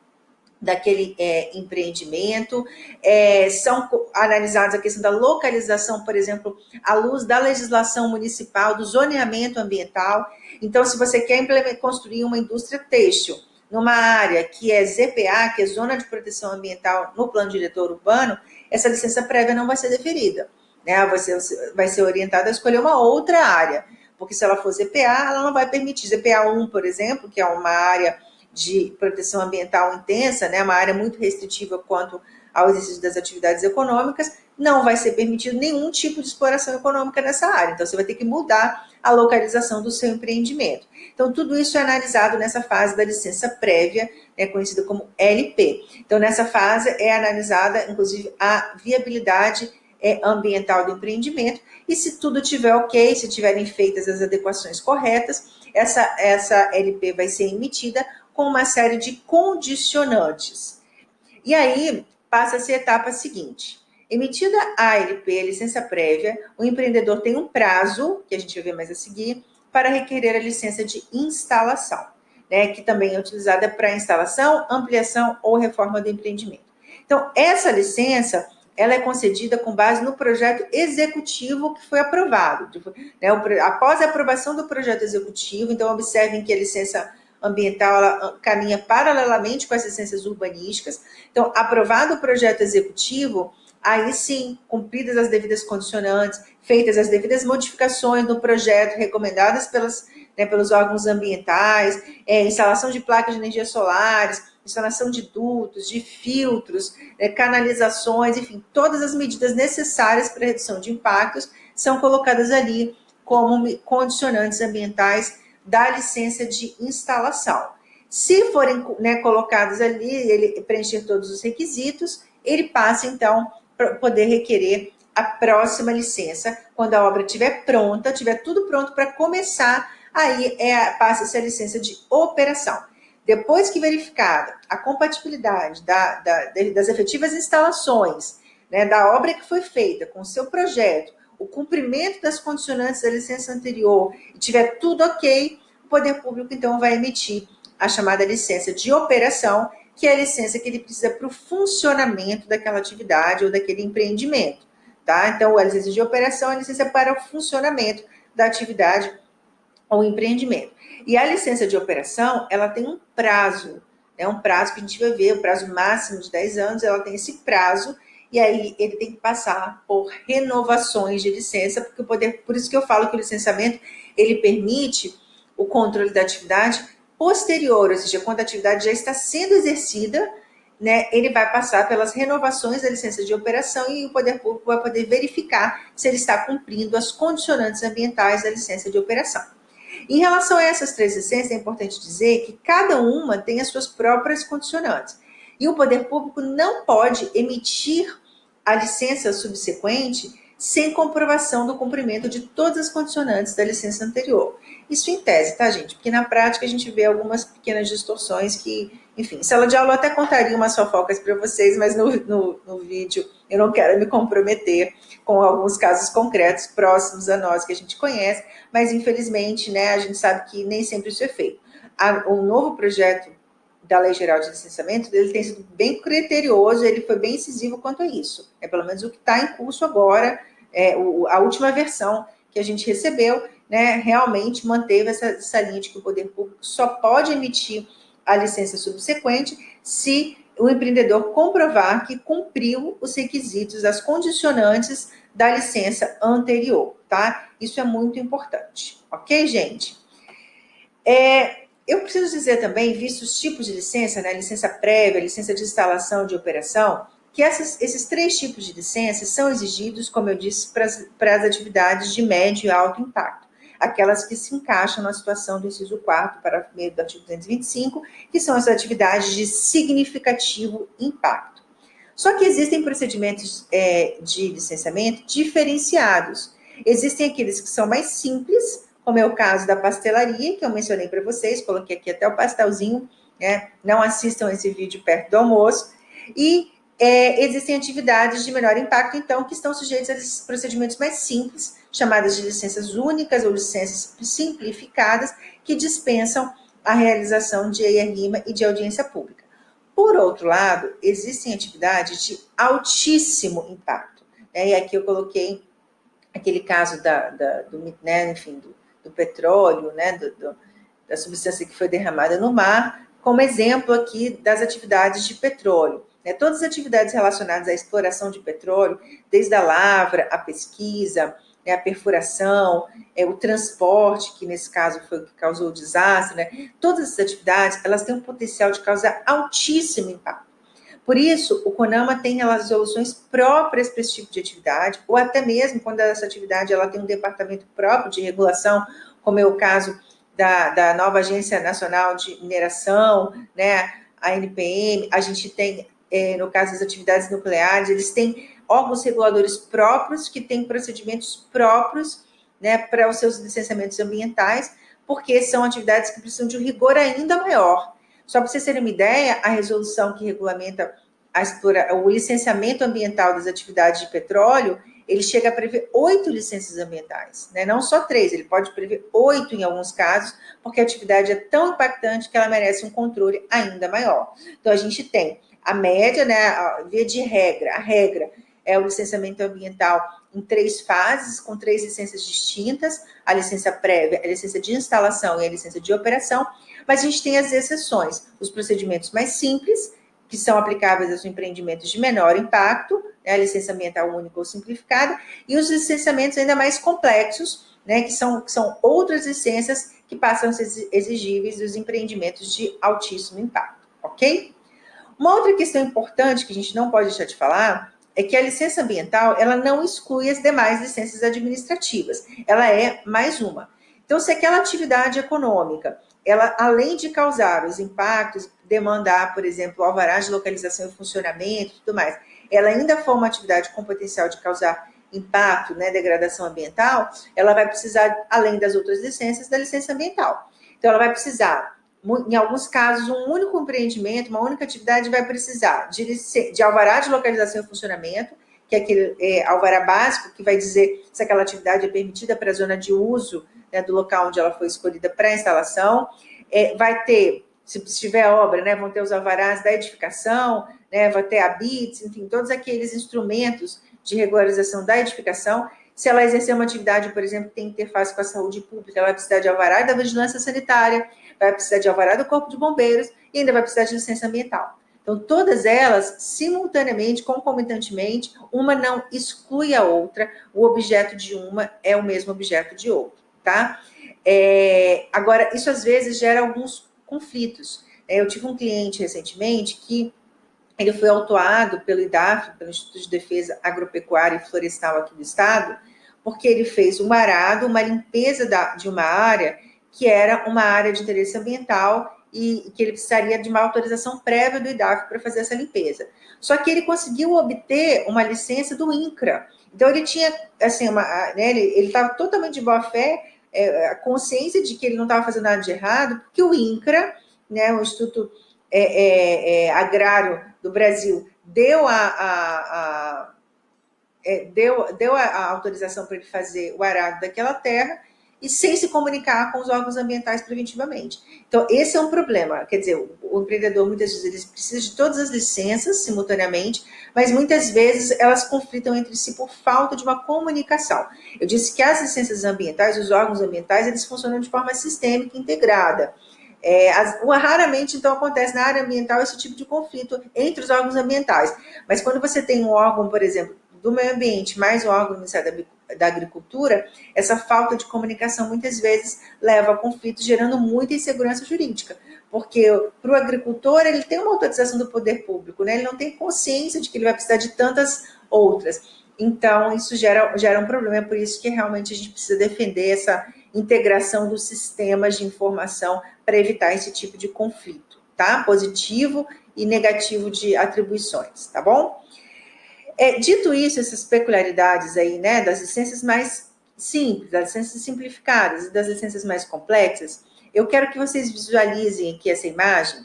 daquele empreendimento, são analisados a questão da localização, por exemplo, à luz da legislação municipal, do zoneamento ambiental. Então, se você quer construir uma indústria têxtil numa área que é ZPA, que é Zona de Proteção Ambiental no Plano Diretor Urbano, essa licença prévia não vai ser deferida, né? Você vai ser orientada a escolher uma outra área, porque se ela for ZPA, ela não vai permitir. ZPA 1, por exemplo, que é uma área de proteção ambiental intensa, né, uma área muito restritiva quanto ao exercício das atividades econômicas, não vai ser permitido nenhum tipo de exploração econômica nessa área. Então, você vai ter que mudar a localização do seu empreendimento. Então, tudo isso é analisado nessa fase da licença prévia, né, conhecida como LP. Então, nessa fase é analisada, inclusive, a viabilidade ambiental do empreendimento, e se tudo tiver ok, se tiverem feitas as adequações corretas, essa LP vai ser emitida com uma série de condicionantes. E aí, passa-se a etapa seguinte. Emitida a LP, a licença prévia, o empreendedor tem um prazo, que a gente vai ver mais a seguir, para requerer a licença de instalação, né, que também é utilizada para instalação, ampliação ou reforma do empreendimento. Então, essa licença, ela é concedida com base no projeto executivo que foi aprovado. Né, após a aprovação do projeto executivo, então observem que a licença ambiental ela caminha paralelamente com as licenças urbanísticas. Então, aprovado o projeto executivo, aí sim, cumpridas as devidas condicionantes, feitas as devidas modificações do projeto recomendadas pelos órgãos ambientais, instalação de placas de energia solares, instalação de dutos, de filtros, canalizações, enfim, todas as medidas necessárias para a redução de impactos são colocadas ali como condicionantes ambientais da licença de instalação. Se forem colocados ali, ele preencher todos os requisitos, ele passa então para poder requerer a próxima licença, quando a obra estiver pronta, tiver tudo pronto para começar, aí passa-se a licença de operação. Depois que verificada a compatibilidade das efetivas instalações, né, da obra que foi feita com o seu projeto, o cumprimento das condicionantes da licença anterior e tiver tudo ok, o poder público então vai emitir a chamada licença de operação, que é a licença que ele precisa para o funcionamento daquela atividade ou daquele empreendimento, tá? Então, a licença de operação é a licença para o funcionamento da atividade ou empreendimento. E a licença de operação, ela tem um prazo, né? Um prazo que a gente vai ver, o prazo máximo de 10 anos, ela tem esse prazo, e aí ele tem que passar por renovações de licença, porque o poder, por isso que eu falo que o licenciamento, ele permite o controle da atividade posterior, ou seja, quando a atividade já está sendo exercida, né, ele vai passar pelas renovações da licença de operação e o poder público vai poder verificar se ele está cumprindo as condicionantes ambientais da licença de operação. Em relação a essas três licenças, é importante dizer que cada uma tem as suas próprias condicionantes. E o poder público não pode emitir a licença subsequente sem comprovação do cumprimento de todas as condicionantes da licença anterior. Isso em tese, tá, gente? Porque na prática a gente vê algumas pequenas distorções que, enfim, em sala de aula eu até contaria umas fofocas para vocês, mas no vídeo eu não quero me comprometer com alguns casos concretos próximos a nós que a gente conhece, mas infelizmente, né, a gente sabe que nem sempre isso é feito. O novo projeto da Lei Geral de Licenciamento, ele tem sido bem criterioso, ele foi bem incisivo quanto a isso. É pelo menos o que está em curso agora, a última versão que a gente recebeu, né, realmente manteve essa linha de que o poder público só pode emitir a licença subsequente se o empreendedor comprovar que cumpriu os requisitos, as condicionantes da licença anterior, tá? Isso é muito importante, ok, gente? Eu preciso dizer também, visto os tipos de licença, né, licença prévia, licença de instalação de operação, que esses três tipos de licenças são exigidos, como eu disse, para as atividades de médio e alto impacto, aquelas que se encaixam na situação do inciso 4, parágrafo 1º do artigo 225, que são as atividades de significativo impacto. Só que existem procedimentos de licenciamento diferenciados. Existem aqueles que são mais simples, como é o caso da pastelaria, que eu mencionei para vocês, coloquei aqui até o pastelzinho, né? Não assistam esse vídeo perto do almoço. E existem atividades de menor impacto, então, que estão sujeitas a esses procedimentos mais simples, chamadas de licenças únicas ou licenças simplificadas, que dispensam a realização de EIA-RIMA e de audiência pública. Por outro lado, existem atividades de altíssimo impacto, né? E aqui eu coloquei aquele caso né, enfim, do petróleo, né, da substância que foi derramada no mar, como exemplo aqui das atividades de petróleo. Né? Todas as atividades relacionadas à exploração de petróleo, desde a lavra, a pesquisa, né, a perfuração, o transporte, que nesse caso foi o que causou o desastre, né? Todas essas atividades, elas têm um potencial de causar altíssimo impacto. Por isso, o CONAMA tem as resoluções próprias para esse tipo de atividade, ou até mesmo quando essa atividade ela tem um departamento próprio de regulação, como é o caso da nova Agência Nacional de Mineração, né, a ANPM, a gente tem, no caso das atividades nucleares, eles têm órgãos reguladores próprios, que têm procedimentos próprios, né, para os seus licenciamentos ambientais, porque são atividades que precisam de um rigor ainda maior. Só para vocês terem uma ideia, a resolução que regulamenta o licenciamento ambiental das atividades de petróleo, ele chega a prever 8 licenças ambientais, né? Não só 3, ele pode prever 8 em alguns casos, porque a atividade é tão impactante que ela merece um controle ainda maior. Então, a gente tem a média, né, a via de regra, a regra é o licenciamento ambiental em 3 fases, com 3 licenças distintas, a licença prévia, a licença de instalação e a licença de operação, mas a gente tem as exceções, os procedimentos mais simples, que são aplicáveis aos empreendimentos de menor impacto, né, a licença ambiental única ou simplificada, e os licenciamentos ainda mais complexos, né, que são outras licenças que passam a ser exigíveis dos empreendimentos de altíssimo impacto, ok? Uma outra questão importante que a gente não pode deixar de falar é que a licença ambiental, ela não exclui as demais licenças administrativas, ela é mais uma. Então, se aquela atividade econômica, ela, além de causar os impactos, demandar, por exemplo, alvará de localização e funcionamento e tudo mais, ela ainda for uma atividade com potencial de causar impacto, né, degradação ambiental, ela vai precisar, além das outras licenças, da licença ambiental. Então, ela vai precisar, em alguns casos, um único empreendimento, uma única atividade vai precisar de alvará de localização e funcionamento, que é aquele alvará básico que vai dizer se aquela atividade é permitida para a zona de uso, né, do local onde ela foi escolhida para a instalação. Vai ter, se tiver obra, né, vão ter os alvarás da edificação, né, vai ter habites, enfim, todos aqueles instrumentos de regularização da edificação. Se ela exercer uma atividade, por exemplo, que tem interface com a saúde pública, ela vai precisar de alvará da vigilância sanitária, vai precisar de alvará do Corpo de Bombeiros e ainda vai precisar de licença ambiental. Então, todas elas, simultaneamente, concomitantemente, uma não exclui a outra, o objeto de uma é o mesmo objeto de outra, tá? Agora, isso às vezes gera alguns conflitos. Eu tive um cliente recentemente que ele foi autuado pelo IDAF, pelo Instituto de Defesa Agropecuária e Florestal aqui do estado, porque ele fez um arado, uma limpeza de uma área que era uma área de interesse ambiental e que ele precisaria de uma autorização prévia do IDAF para fazer essa limpeza. Só que ele conseguiu obter uma licença do INCRA. Então, ele tinha, assim, ele estava totalmente de boa fé, a consciência de que ele não estava fazendo nada de errado, porque o INCRA, né, o Instituto Agrário do Brasil, deu a autorização para ele fazer o arado daquela terra e sem se comunicar com os órgãos ambientais preventivamente. Então, esse é um problema. Quer dizer, o empreendedor, muitas vezes, ele precisa de todas as licenças simultaneamente, mas muitas vezes elas conflitam entre si por falta de uma comunicação. Eu disse que as licenças ambientais, os órgãos ambientais, eles funcionam de forma sistêmica, integrada. Raramente, então, acontece na área ambiental esse tipo de conflito entre os órgãos ambientais. Mas quando você tem um órgão, por exemplo, do meio ambiente, mais o órgão do Ministério da Agricultura, essa falta de comunicação muitas vezes leva a conflito, gerando muita insegurança jurídica. Porque para o agricultor, ele tem uma autorização do poder público, né? Ele não tem consciência de que ele vai precisar de tantas outras. Então, isso gera um problema, é por isso que realmente a gente precisa defender essa integração dos sistemas de informação para evitar esse tipo de conflito, tá? Positivo e negativo de atribuições, tá bom? Dito isso, essas peculiaridades aí, né, das licenças mais simples, das licenças simplificadas e das licenças mais complexas, eu quero que vocês visualizem aqui essa imagem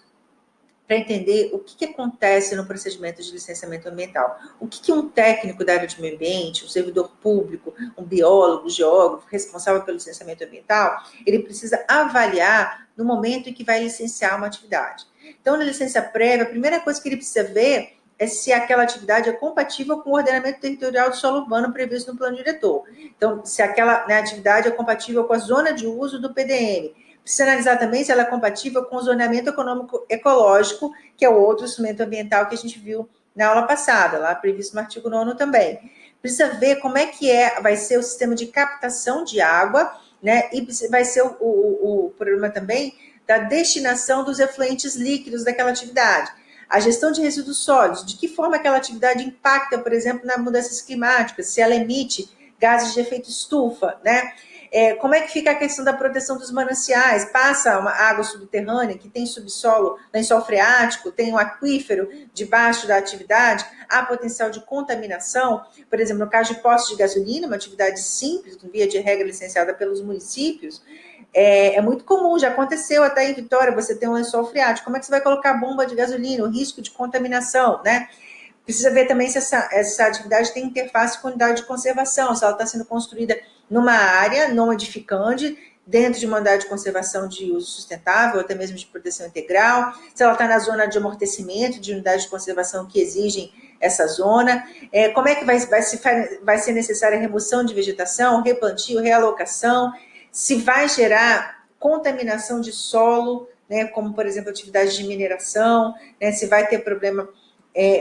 para entender o que acontece no procedimento de licenciamento ambiental. O que um técnico da área de meio ambiente, um servidor público, um biólogo, geógrafo, responsável pelo licenciamento ambiental, ele precisa avaliar no momento em que vai licenciar uma atividade. Então, na licença prévia, a primeira coisa que ele precisa ver é se aquela atividade é compatível com o ordenamento territorial do solo urbano previsto no plano diretor. Então, se aquela atividade é compatível com a zona de uso do PDM. Precisa analisar também se ela é compatível com o zoneamento econômico ecológico, que é o outro instrumento ambiental que a gente viu na aula passada, lá previsto no artigo 9º também. Precisa ver como é que vai ser o sistema de captação de água, né? E vai ser o problema também da destinação dos efluentes líquidos daquela atividade. A gestão de resíduos sólidos, de que forma aquela atividade impacta, por exemplo, nas mudanças climáticas, se ela emite gases de efeito estufa, né? Como é que fica a questão da proteção dos mananciais? Passa uma água subterrânea que tem subsolo, lençol freático, tem um aquífero debaixo da atividade, há potencial de contaminação, por exemplo, no caso de postos de gasolina, uma atividade simples, via de regra licenciada pelos municípios, é muito comum, já aconteceu até em Vitória, você tem um lençol freático, como é que você vai colocar bomba de gasolina, o risco de contaminação, né? Precisa ver também se essa atividade tem interface com unidade de conservação, se ela está sendo construída numa área não edificante, dentro de uma unidade de conservação de uso sustentável, ou até mesmo de proteção integral, se ela está na zona de amortecimento de unidades de conservação que exigem essa zona, como é que vai ser necessária a remoção de vegetação, replantio, realocação, se vai gerar contaminação de solo, né, como, por exemplo, atividade de mineração, né, se vai ter problema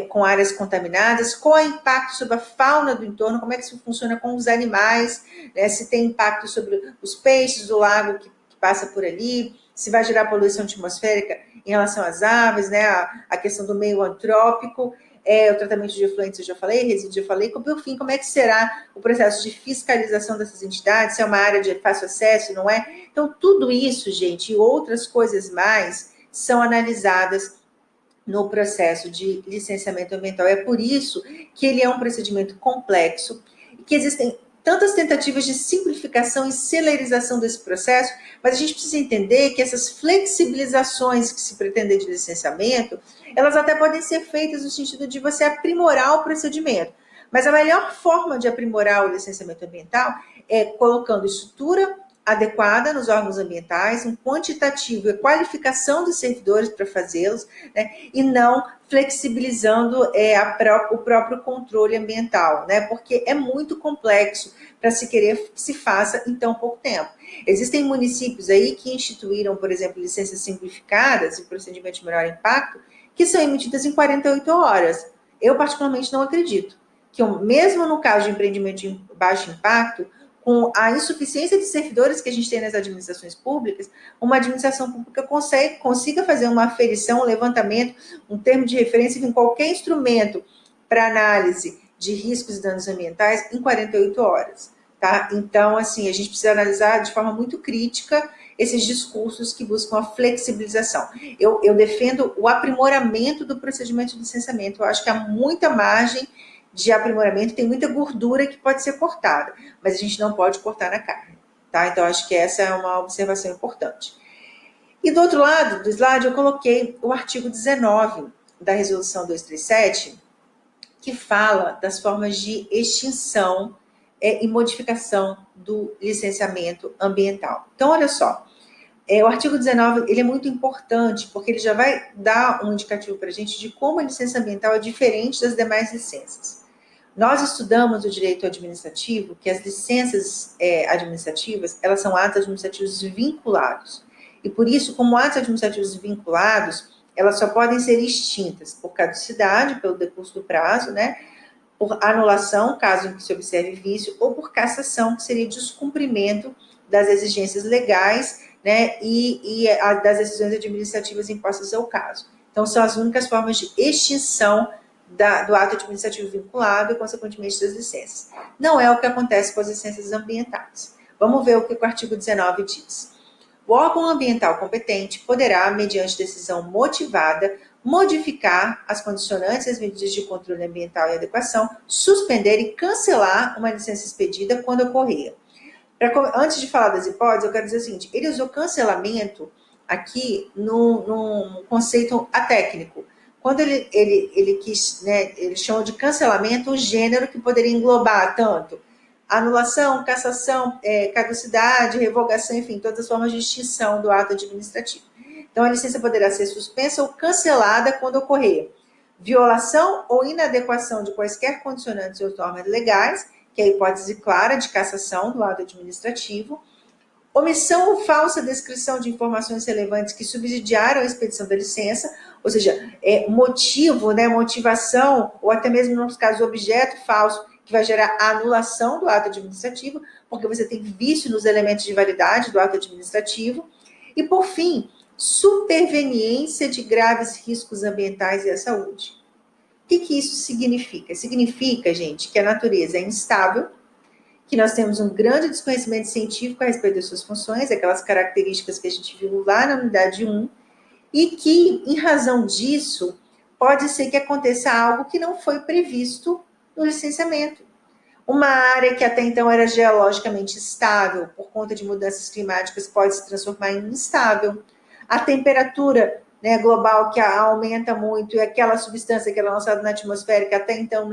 com áreas contaminadas, qual é o impacto sobre a fauna do entorno, como é que isso funciona com os animais, né, se tem impacto sobre os peixes do lago que passa por ali, se vai gerar poluição atmosférica em relação às aves, né, a questão do meio antrópico, o tratamento de efluentes eu já falei, resíduos eu já falei, por fim, como é que será o processo de fiscalização dessas entidades, se é uma área de fácil acesso, não é? Então, tudo isso, gente, e outras coisas mais, são analisadas no processo de licenciamento ambiental. É por isso que ele é um procedimento complexo e que existem tantas tentativas de simplificação e celerização desse processo, mas a gente precisa entender que essas flexibilizações que se pretendem de licenciamento, elas até podem ser feitas no sentido de você aprimorar o procedimento. Mas a melhor forma de aprimorar o licenciamento ambiental é colocando estrutura, adequada nos órgãos ambientais, um quantitativo e qualificação dos servidores para fazê-los, né, e não flexibilizando o próprio controle ambiental, né, porque é muito complexo para se querer que se faça em tão pouco tempo. Existem municípios aí que instituíram, por exemplo, licenças simplificadas e procedimentos de menor impacto, que são emitidas em 48 horas. Eu, particularmente, não acredito que, mesmo no caso de empreendimento de baixo impacto, com a insuficiência de servidores que a gente tem nas administrações públicas, uma administração pública consiga fazer uma aferição, um levantamento, um termo de referência, enfim, qualquer instrumento para análise de riscos e danos ambientais em 48 horas. Tá? Então, assim, a gente precisa analisar de forma muito crítica esses discursos que buscam a flexibilização. Eu defendo o aprimoramento do procedimento de licenciamento. Eu acho que há muita margem de aprimoramento, tem muita gordura que pode ser cortada, mas a gente não pode cortar na carne. Tá? Então, acho que essa é uma observação importante. E do outro lado do slide, eu coloquei o artigo 19 da Resolução 237, que fala das formas de extinção e modificação do licenciamento ambiental. Então, olha só, o artigo 19 ele é muito importante, porque ele já vai dar um indicativo para a gente de como a licença ambiental é diferente das demais licenças. Nós estudamos o direito administrativo, que as licenças administrativas, elas são atos administrativos vinculados. E por isso, como atos administrativos vinculados, elas só podem ser extintas por caducidade, pelo decurso do prazo, né? Por anulação, caso em que se observe vício, ou por cassação, que seria descumprimento das exigências legais, né? E das decisões administrativas impostas ao caso. Então, são as únicas formas de extinção do ato administrativo vinculado e, consequentemente, das licenças. Não é o que acontece com as licenças ambientais. Vamos ver o que o artigo 19 diz. O órgão ambiental competente poderá, mediante decisão motivada, modificar as condicionantes e as medidas de controle ambiental e adequação, suspender e cancelar uma licença expedida quando ocorrer. Antes de falar das hipóteses, eu quero dizer o seguinte, ele usou cancelamento aqui num conceito atécnico. Quando ele quis, né, ele chamou de cancelamento o gênero que poderia englobar tanto anulação, cassação, caducidade, revogação, enfim, todas as formas de extinção do ato administrativo. Então, a licença poderá ser suspensa ou cancelada quando ocorrer violação ou inadequação de quaisquer condicionantes ou normas legais, que é a hipótese clara de cassação do ato administrativo, omissão ou falsa descrição de informações relevantes que subsidiaram a expedição da licença, ou seja, motivo, né, motivação, ou até mesmo, nos casos, objeto falso, que vai gerar a anulação do ato administrativo, porque você tem vício nos elementos de validade do ato administrativo. E, por fim, superveniência de graves riscos ambientais e à saúde. O que isso significa? Significa, gente, que a natureza é instável, que nós temos um grande desconhecimento científico a respeito das suas funções, aquelas características que a gente viu lá na unidade 1, e que, em razão disso, pode ser que aconteça algo que não foi previsto no licenciamento. Uma área que até então era geologicamente estável, por conta de mudanças climáticas, pode se transformar em instável. A temperatura, né, global que aumenta muito, e aquela substância que era lançada na atmosfera, que até então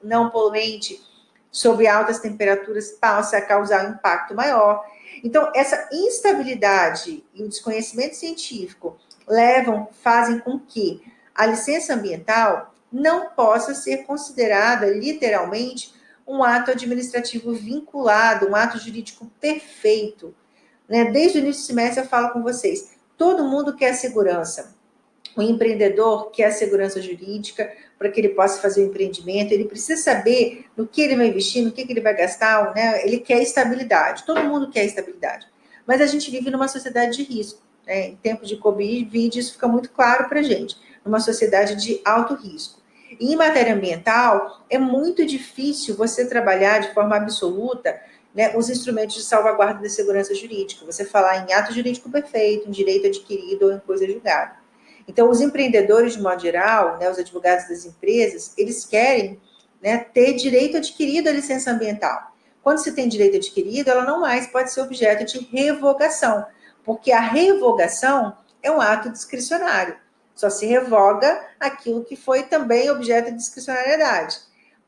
não poluente, sob altas temperaturas, passa a causar um impacto maior. Então, essa instabilidade e o desconhecimento científico fazem com que a licença ambiental não possa ser considerada, literalmente, um ato administrativo vinculado, um ato jurídico perfeito. Né? Desde o início do semestre eu falo com vocês, todo mundo quer segurança. O empreendedor quer a segurança jurídica para que ele possa fazer o empreendimento, ele precisa saber no que ele vai investir, no que ele vai gastar, né? Ele quer estabilidade, todo mundo quer estabilidade. Mas a gente vive numa sociedade de risco. Né? Em tempos de Covid, isso fica muito claro para a gente, numa sociedade de alto risco. E em matéria ambiental, é muito difícil você trabalhar de forma absoluta, né, os instrumentos de salvaguarda da segurança jurídica. Você falar em ato jurídico perfeito, em direito adquirido ou em coisa julgada. Então, os empreendedores, de modo geral, né, os advogados das empresas, eles querem, né, ter direito adquirido à licença ambiental. Quando se tem direito adquirido, ela não mais pode ser objeto de revogação, porque a revogação é um ato discricionário. Só se revoga aquilo que foi também objeto de discricionariedade.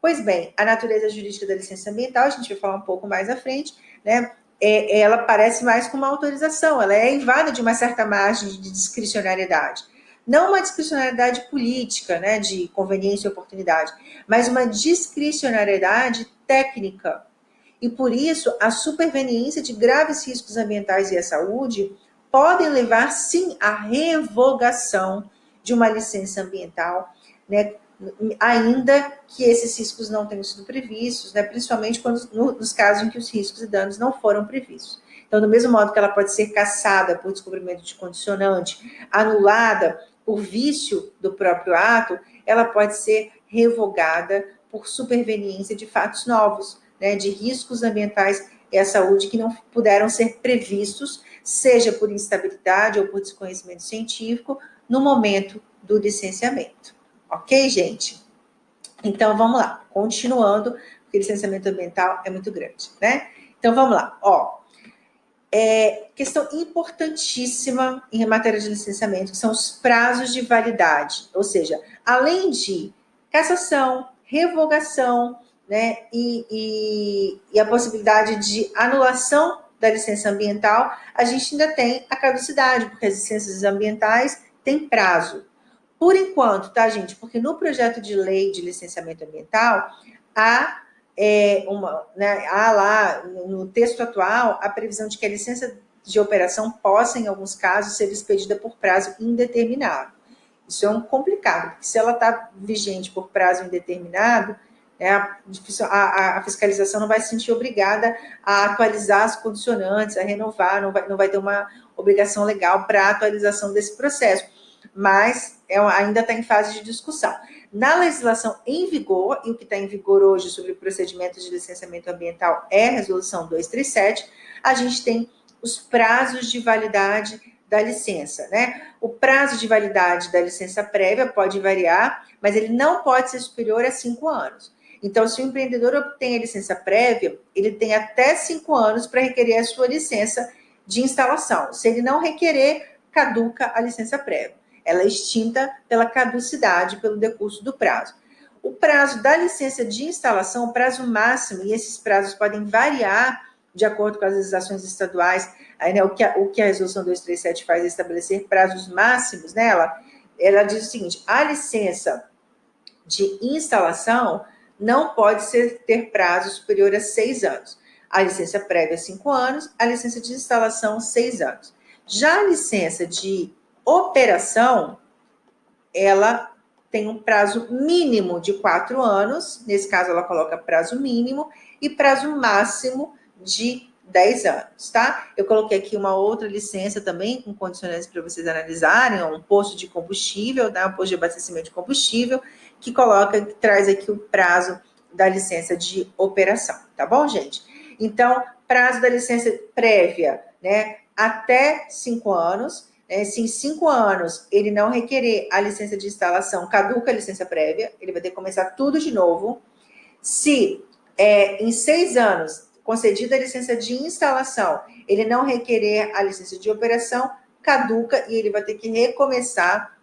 Pois bem, a natureza jurídica da licença ambiental, a gente vai falar um pouco mais à frente, né, ela parece mais com uma autorização, ela é invada de uma certa margem de discricionariedade. Não uma discricionariedade política, né, de conveniência e oportunidade, mas uma discricionariedade técnica. E por isso, a superveniência de graves riscos ambientais e à saúde podem levar, sim, à revogação de uma licença ambiental, né, ainda que esses riscos não tenham sido previstos, né, principalmente nos casos em que os riscos e danos não foram previstos. Então, do mesmo modo que ela pode ser cassada por descobrimento de condicionante, anulada por vício do próprio ato, ela pode ser revogada por superveniência de fatos novos, né, de riscos ambientais e à saúde que não puderam ser previstos, seja por instabilidade ou por desconhecimento científico, no momento do licenciamento. Ok, gente? Então, vamos lá. Continuando, porque o licenciamento ambiental é muito grande, né? Então, vamos lá. Questão importantíssima em matéria de licenciamento, que são os prazos de validade. Ou seja, além de cassação, revogação, né, e a possibilidade de anulação da licença ambiental, a gente ainda tem a caducidade, porque as licenças ambientais têm prazo. Por enquanto, tá, gente? Porque no projeto de lei de licenciamento ambiental, há há lá no texto atual a previsão de que a licença de operação possa, em alguns casos, ser expedida por prazo indeterminado. Isso é um complicado, porque se ela está vigente por prazo indeterminado, a fiscalização não vai se sentir obrigada a atualizar as condicionantes, a renovar, não vai ter uma obrigação legal para a atualização desse processo. Mas ainda está em fase de discussão. Na legislação em vigor, e o que está em vigor hoje sobre procedimentos de licenciamento ambiental é a Resolução 237, a gente tem os prazos de validade da licença, né? O prazo de validade da licença prévia pode variar, mas ele não pode ser superior a 5 anos. Então, se o empreendedor obtém a licença prévia, ele tem até 5 anos para requerer a sua licença de instalação. Se ele não requerer, caduca a licença prévia. Ela é extinta pela caducidade, pelo decurso do prazo. O prazo da licença de instalação, o prazo máximo, e esses prazos podem variar de acordo com as legislações estaduais, né, o que a Resolução 237 faz é estabelecer prazos máximos, né? Ela diz o seguinte: a licença de instalação não pode ter prazo superior a 6 anos. A licença prévia, 5 anos, a licença de instalação, 6 anos. Já a licença de operação, ela tem um prazo mínimo de 4 anos, nesse caso ela coloca prazo mínimo, e prazo máximo de 10 anos, tá? Eu coloquei aqui uma outra licença também, com condicionantes para vocês analisarem, um posto de combustível, né, um posto de abastecimento de combustível, que traz aqui o prazo da licença de operação, tá bom, gente? Então, prazo da licença prévia, né, até 5 anos, se em 5 anos ele não requerer a licença de instalação, caduca a licença prévia, ele vai ter que começar tudo de novo. Se em 6 anos, concedida a licença de instalação, ele não requerer a licença de operação, caduca e ele vai ter que recomeçar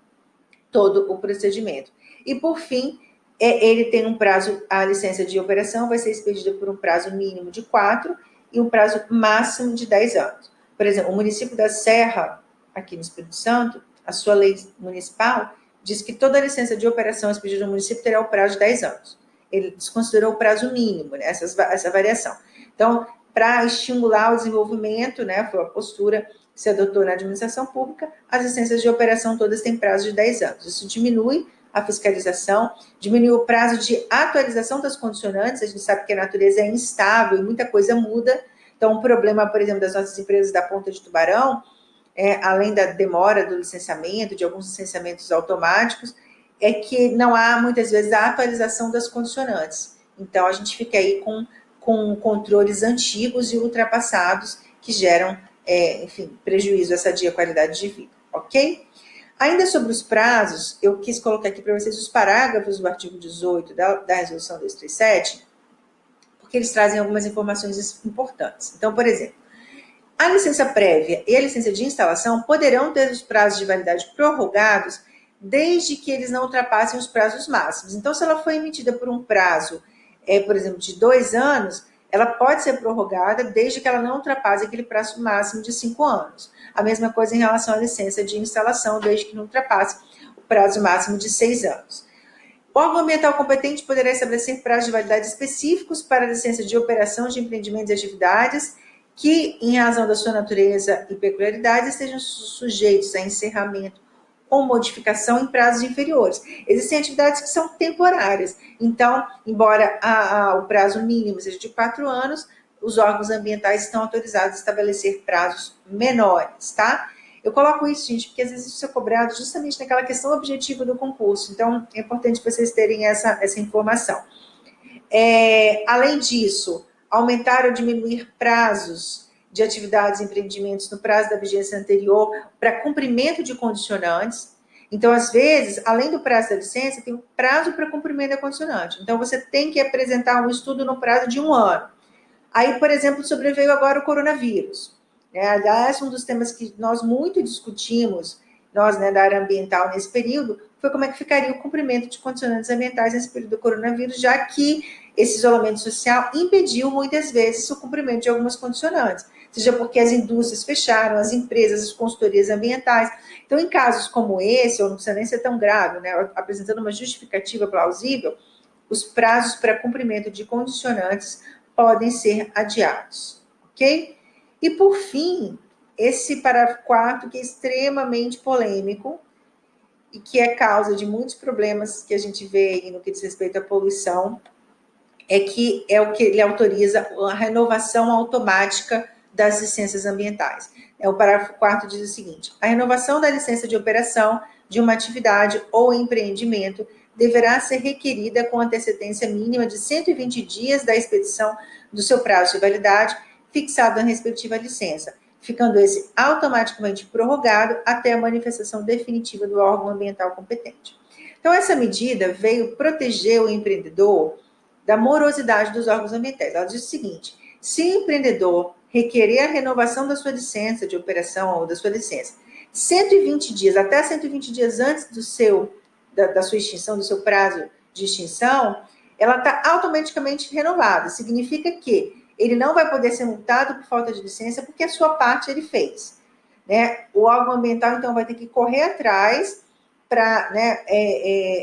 todo o procedimento. E, por fim, ele tem um prazo, a licença de operação vai ser expedida por um prazo mínimo de 4 e um prazo máximo de 10 anos. Por exemplo, o município da Serra, aqui no Espírito Santo, a sua lei municipal diz que toda licença de operação expedida no município terá o prazo de 10 anos. Ele desconsiderou o prazo mínimo, né, essa variação. Então, para estimular o desenvolvimento, né, foi a postura que se adotou na administração pública, as licenças de operação todas têm prazo de 10 anos. Isso diminui a fiscalização, diminui o prazo de atualização das condicionantes, a gente sabe que a natureza é instável e muita coisa muda. Então, um problema, por exemplo, das nossas empresas da Ponta de Tubarão, além da demora do licenciamento, de alguns licenciamentos automáticos, é que não há, muitas vezes, a atualização das condicionantes. Então, a gente fica aí com controles antigos e ultrapassados que geram, enfim, prejuízo a sadia qualidade de vida, ok? Ainda sobre os prazos, eu quis colocar aqui para vocês os parágrafos do artigo 18 da Resolução 237, porque eles trazem algumas informações importantes. Então, por exemplo, a licença prévia e a licença de instalação poderão ter os prazos de validade prorrogados desde que eles não ultrapassem os prazos máximos. Então, se ela foi emitida por um prazo, por exemplo, de 2 anos, ela pode ser prorrogada desde que ela não ultrapasse aquele prazo máximo de 5 anos. A mesma coisa em relação à licença de instalação, desde que não ultrapasse o prazo máximo de 6 anos. O órgão ambiental competente poderá estabelecer prazos de validade específicos para a licença de operação de empreendimentos e atividades que, em razão da sua natureza e peculiaridades, estejam sujeitos a encerramento ou modificação em prazos inferiores. Existem atividades que são temporárias, então, embora o prazo mínimo seja de 4 anos, os órgãos ambientais estão autorizados a estabelecer prazos menores, tá? Eu coloco isso, gente, porque às vezes isso é cobrado justamente naquela questão objetiva do concurso, então é importante vocês terem essa informação. Além disso, aumentar ou diminuir prazos de atividades e empreendimentos no prazo da vigência anterior para cumprimento de condicionantes. Então, às vezes, além do prazo da licença, tem um prazo para cumprimento da condicionante. Então, você tem que apresentar um estudo no prazo de 1 ano. Aí, por exemplo, sobreveio agora o coronavírus. Aliás, um dos temas que nós muito discutimos, nós, da área ambiental nesse período, foi como é que ficaria o cumprimento de condicionantes ambientais nesse período do coronavírus, já que esse isolamento social impediu muitas vezes o cumprimento de algumas condicionantes, seja porque as indústrias fecharam, as empresas, as consultorias ambientais. Então, em casos como esse, ou não precisa nem ser tão grave, apresentando uma justificativa plausível, os prazos para cumprimento de condicionantes podem ser adiados, ok? E, por fim, esse parágrafo 4, que é extremamente polêmico e que é causa de muitos problemas que a gente vê aí no que diz respeito à poluição, é o que ele autoriza a renovação automática das licenças ambientais. O parágrafo 4 diz o seguinte: a renovação da licença de operação de uma atividade ou empreendimento deverá ser requerida com antecedência mínima de 120 dias da expedição do seu prazo de validade, fixado na respectiva licença, ficando esse automaticamente prorrogado até a manifestação definitiva do órgão ambiental competente. Então, essa medida veio proteger o empreendedor da morosidade dos órgãos ambientais. Ela diz o seguinte: se o empreendedor requerer a renovação da sua licença de operação ou da sua licença 120 dias, até 120 dias antes da sua extinção, do seu prazo de extinção, ela está automaticamente renovada. Significa que ele não vai poder ser multado por falta de licença, porque a sua parte ele fez. O órgão ambiental, então, vai ter que correr atrás para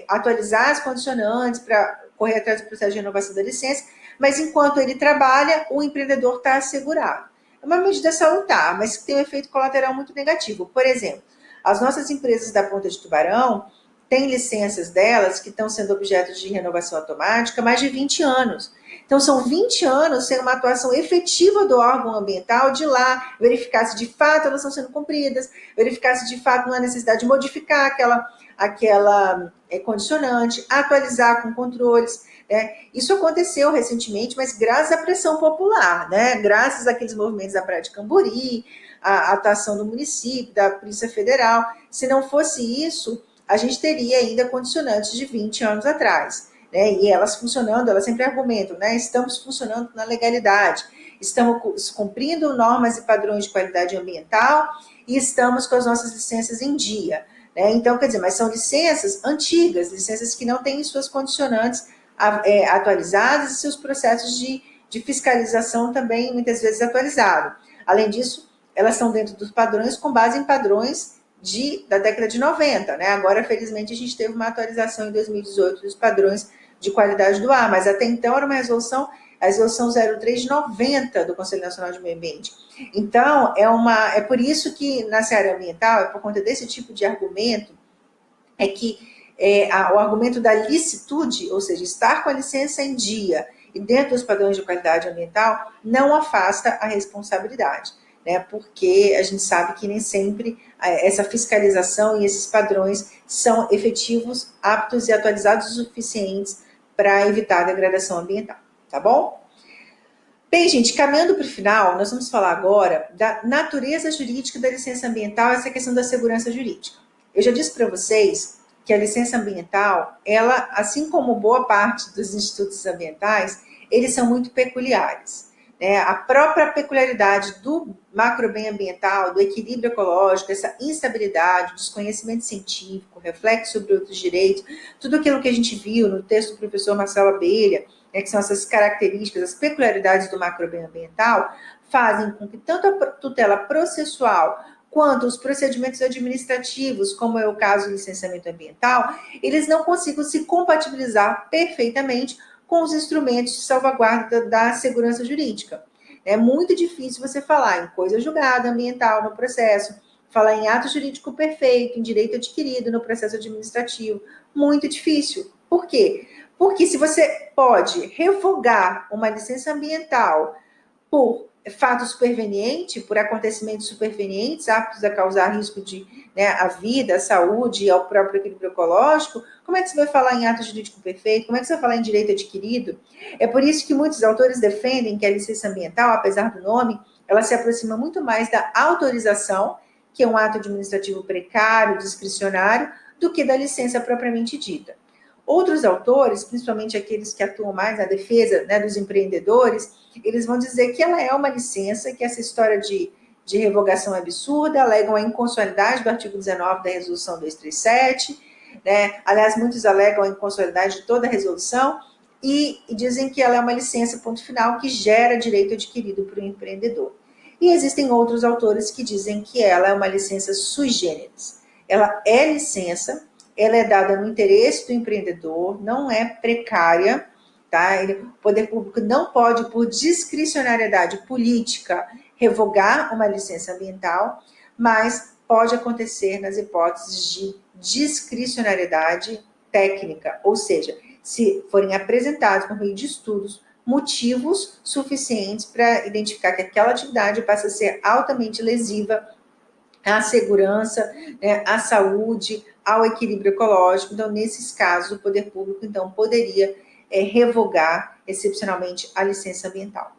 atualizar as condicionantes, para correr atrás do processo de renovação da licença, mas enquanto ele trabalha, o empreendedor está assegurado. É uma medida salutar, mas que tem um efeito colateral muito negativo. Por exemplo, as nossas empresas da Ponta de Tubarão têm licenças delas que estão sendo objeto de renovação automática há mais de 20 anos. Então, são 20 anos sem uma atuação efetiva do órgão ambiental de lá, verificar se de fato elas estão sendo cumpridas, verificar se de fato não há necessidade de modificar aquela condicionante, atualizar com controles. Isso aconteceu recentemente, mas graças à pressão popular, graças àqueles movimentos da Praia de Cambori, a atuação do município, da Polícia Federal. Se não fosse isso, a gente teria ainda condicionantes de 20 anos atrás. E elas funcionando, elas sempre argumentam, estamos funcionando na legalidade, estamos cumprindo normas e padrões de qualidade ambiental e estamos com as nossas licenças em dia. Então, quer dizer, mas são licenças antigas, licenças que não têm suas condicionantes atualizadas e seus processos de fiscalização também muitas vezes atualizados. Além disso, elas estão dentro dos padrões com base em padrões da década de 90. Agora, felizmente, a gente teve uma atualização em 2018 dos padrões de qualidade do ar, mas até então era uma resolução, a resolução 03 de 90 do Conselho Nacional de Meio Ambiente. Então, é por isso que na área ambiental, é por conta desse tipo de argumento, que o argumento da licitude, ou seja, estar com a licença em dia e dentro dos padrões de qualidade ambiental, não afasta a responsabilidade, porque a gente sabe que nem sempre essa fiscalização e esses padrões são efetivos, aptos e atualizados o suficientes para evitar a degradação ambiental, tá bom? Bem, gente, caminhando para o final, nós vamos falar agora da natureza jurídica da licença ambiental, essa questão da segurança jurídica. Eu já disse para vocês que a licença ambiental, ela, assim como boa parte dos institutos ambientais, eles são muito peculiares. A própria peculiaridade do macrobem ambiental, do equilíbrio ecológico, essa instabilidade, desconhecimento científico, reflexo sobre outros direitos, tudo aquilo que a gente viu no texto do professor Marcelo Abelha, né, que são essas características, as peculiaridades do macrobem ambiental, fazem com que tanto a tutela processual quanto os procedimentos administrativos, como é o caso do licenciamento ambiental, eles não consigam se compatibilizar perfeitamente com os instrumentos de salvaguarda da segurança jurídica. É muito difícil você falar em coisa julgada ambiental no processo, falar em ato jurídico perfeito, em direito adquirido no processo administrativo. Muito difícil. Por quê? Porque se você pode revogar uma licença ambiental por fato superveniente, por acontecimentos supervenientes aptos a causar risco de, né, à vida, à saúde e ao próprio equilíbrio ecológico, como é que você vai falar em ato jurídico perfeito? Como é que você vai falar em direito adquirido? É por isso que muitos autores defendem que a licença ambiental, apesar do nome, ela se aproxima muito mais da autorização, que é um ato administrativo precário, discricionário, do que da licença propriamente dita. Outros autores, principalmente aqueles que atuam mais na defesa, né, dos empreendedores, eles vão dizer que ela é uma licença, que essa história de revogação é absurda, alegam a inconstitucionalidade do artigo 19 da resolução 237, né? Aliás, muitos alegam a inconstitucionalidade de toda a resolução e dizem que ela é uma licença, ponto final, que gera direito adquirido para o empreendedor. E existem outros autores que dizem que ela é uma licença sui generis. Ela é licença, ela é dada no interesse do empreendedor, não é precária, tá? O poder público não pode, por discricionariedade política, revogar uma licença ambiental, mas pode acontecer nas hipóteses de discricionariedade técnica, ou seja, se forem apresentados por meio de estudos motivos suficientes para identificar que aquela atividade passa a ser altamente lesiva à segurança, né, à saúde, ao equilíbrio ecológico. Então, nesses casos, o poder público, então, poderia revogar, excepcionalmente, a licença ambiental.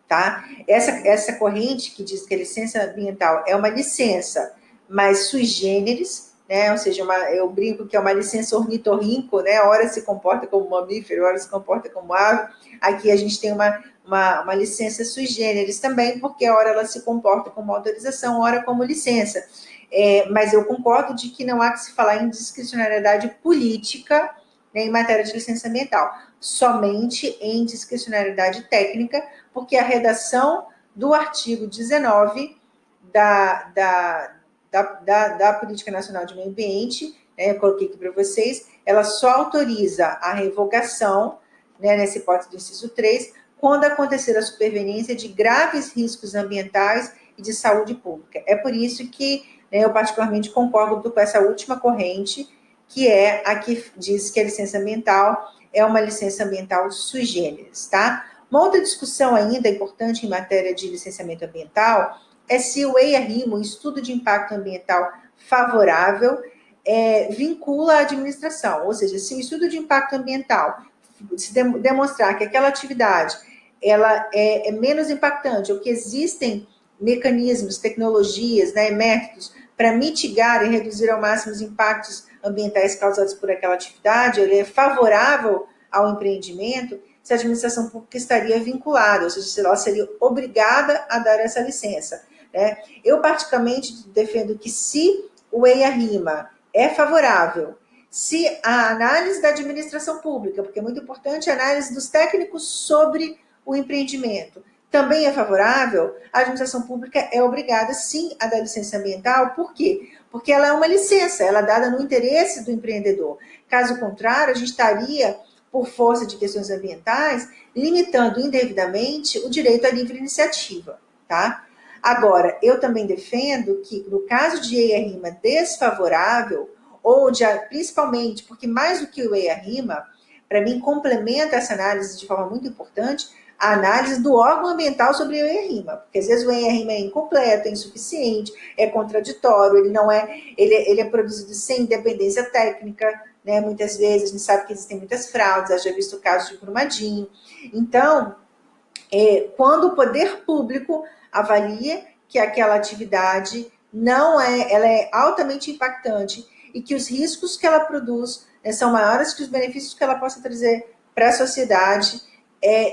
Tá? Essa corrente que diz que a licença ambiental é uma licença, mas sui generis, né? Ou seja, eu brinco que é uma licença ornitorrinco, né? Ora se comporta como mamífero, ora se comporta como ave. Aqui a gente tem uma licença sui generis também, porque ora ela se comporta como autorização, ora como licença. Mas eu concordo de que não há que se falar em discricionariedade política, né, em matéria de licença ambiental, somente em discricionariedade técnica, porque a redação do artigo 19 da Política Nacional de Meio Ambiente, né, eu coloquei aqui para vocês, ela só autoriza a revogação, né, nessa hipótese do inciso 3, quando acontecer a superveniência de graves riscos ambientais e de saúde pública. É por isso que, né, eu particularmente concordo com essa última corrente, que é a que diz que a licença ambiental é uma licença ambiental sui generis, tá? Uma outra discussão ainda importante em matéria de licenciamento ambiental é se o EIA-RIMA, o Estudo de Impacto Ambiental Favorável, vincula a administração, ou seja, se o estudo de impacto ambiental se demonstrar que aquela atividade ela é menos impactante, ou que existem mecanismos, tecnologias, né, métodos para mitigar e reduzir ao máximo os impactos ambientais causados por aquela atividade, ele é favorável ao empreendimento, se a administração pública estaria vinculada, ou seja, se ela seria obrigada a dar essa licença. Né? Eu, particularmente, defendo que se o EIA-RIMA é favorável, se a análise da administração pública, porque é muito importante a análise dos técnicos sobre o empreendimento, também é favorável, a administração pública é obrigada, sim, a dar licença ambiental. Por quê? Porque ela é uma licença, ela é dada no interesse do empreendedor. Caso contrário, a gente estaria, por força de questões ambientais, limitando indevidamente o direito à livre iniciativa, tá? Agora, eu também defendo que, no caso de EIA-RIMA desfavorável, ou principalmente, porque mais do que o EIA-RIMA, para mim, complementa essa análise de forma muito importante, a análise do órgão ambiental sobre o EIA-RIMA, porque às vezes o EIA-RIMA é incompleto, é insuficiente, é contraditório, ele é produzido sem independência técnica, né? Muitas vezes a gente sabe que existem muitas fraudes, já visto o caso de Brumadinho. Então, quando o poder público avalia que aquela atividade ela é altamente impactante e que os riscos que ela produz, né, são maiores que os benefícios que ela possa trazer para a sociedade,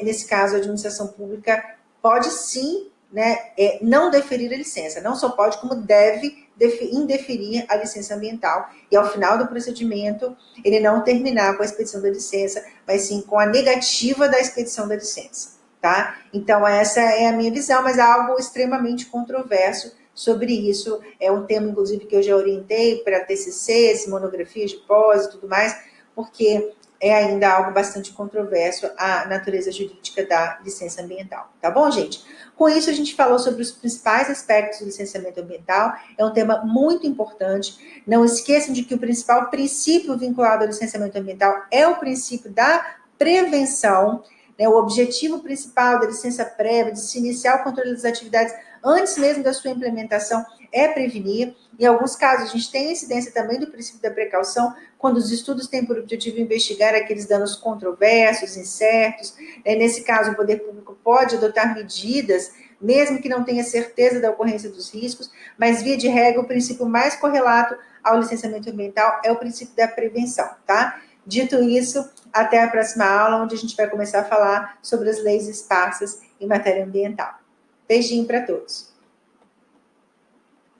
nesse caso, a administração pública pode sim, né, não deferir a licença, não só pode, como deve indeferir a licença ambiental e, ao final do procedimento, ele não terminar com a expedição da licença, mas sim com a negativa da expedição da licença, tá? Então, essa é a minha visão, mas é algo extremamente controverso sobre isso. É um tema, inclusive, que eu já orientei para TCCs, monografias de pós e tudo mais, porque é ainda algo bastante controverso a natureza jurídica da licença ambiental. Tá bom, gente? Com isso, a gente falou sobre os principais aspectos do licenciamento ambiental. É um tema muito importante. Não esqueçam de que o principal princípio vinculado ao licenciamento ambiental é o princípio da prevenção. Né? O objetivo principal da licença prévia, de se iniciar o controle das atividades antes mesmo da sua implementação, é prevenir. Em alguns casos, a gente tem incidência também do princípio da precaução, quando os estudos têm por objetivo investigar aqueles danos controversos, incertos. Nesse caso, o poder público pode adotar medidas, mesmo que não tenha certeza da ocorrência dos riscos, mas, via de regra, o princípio mais correlato ao licenciamento ambiental é o princípio da prevenção, tá? Dito isso, até a próxima aula, onde a gente vai começar a falar sobre as leis esparsas em matéria ambiental. Beijinho para todos.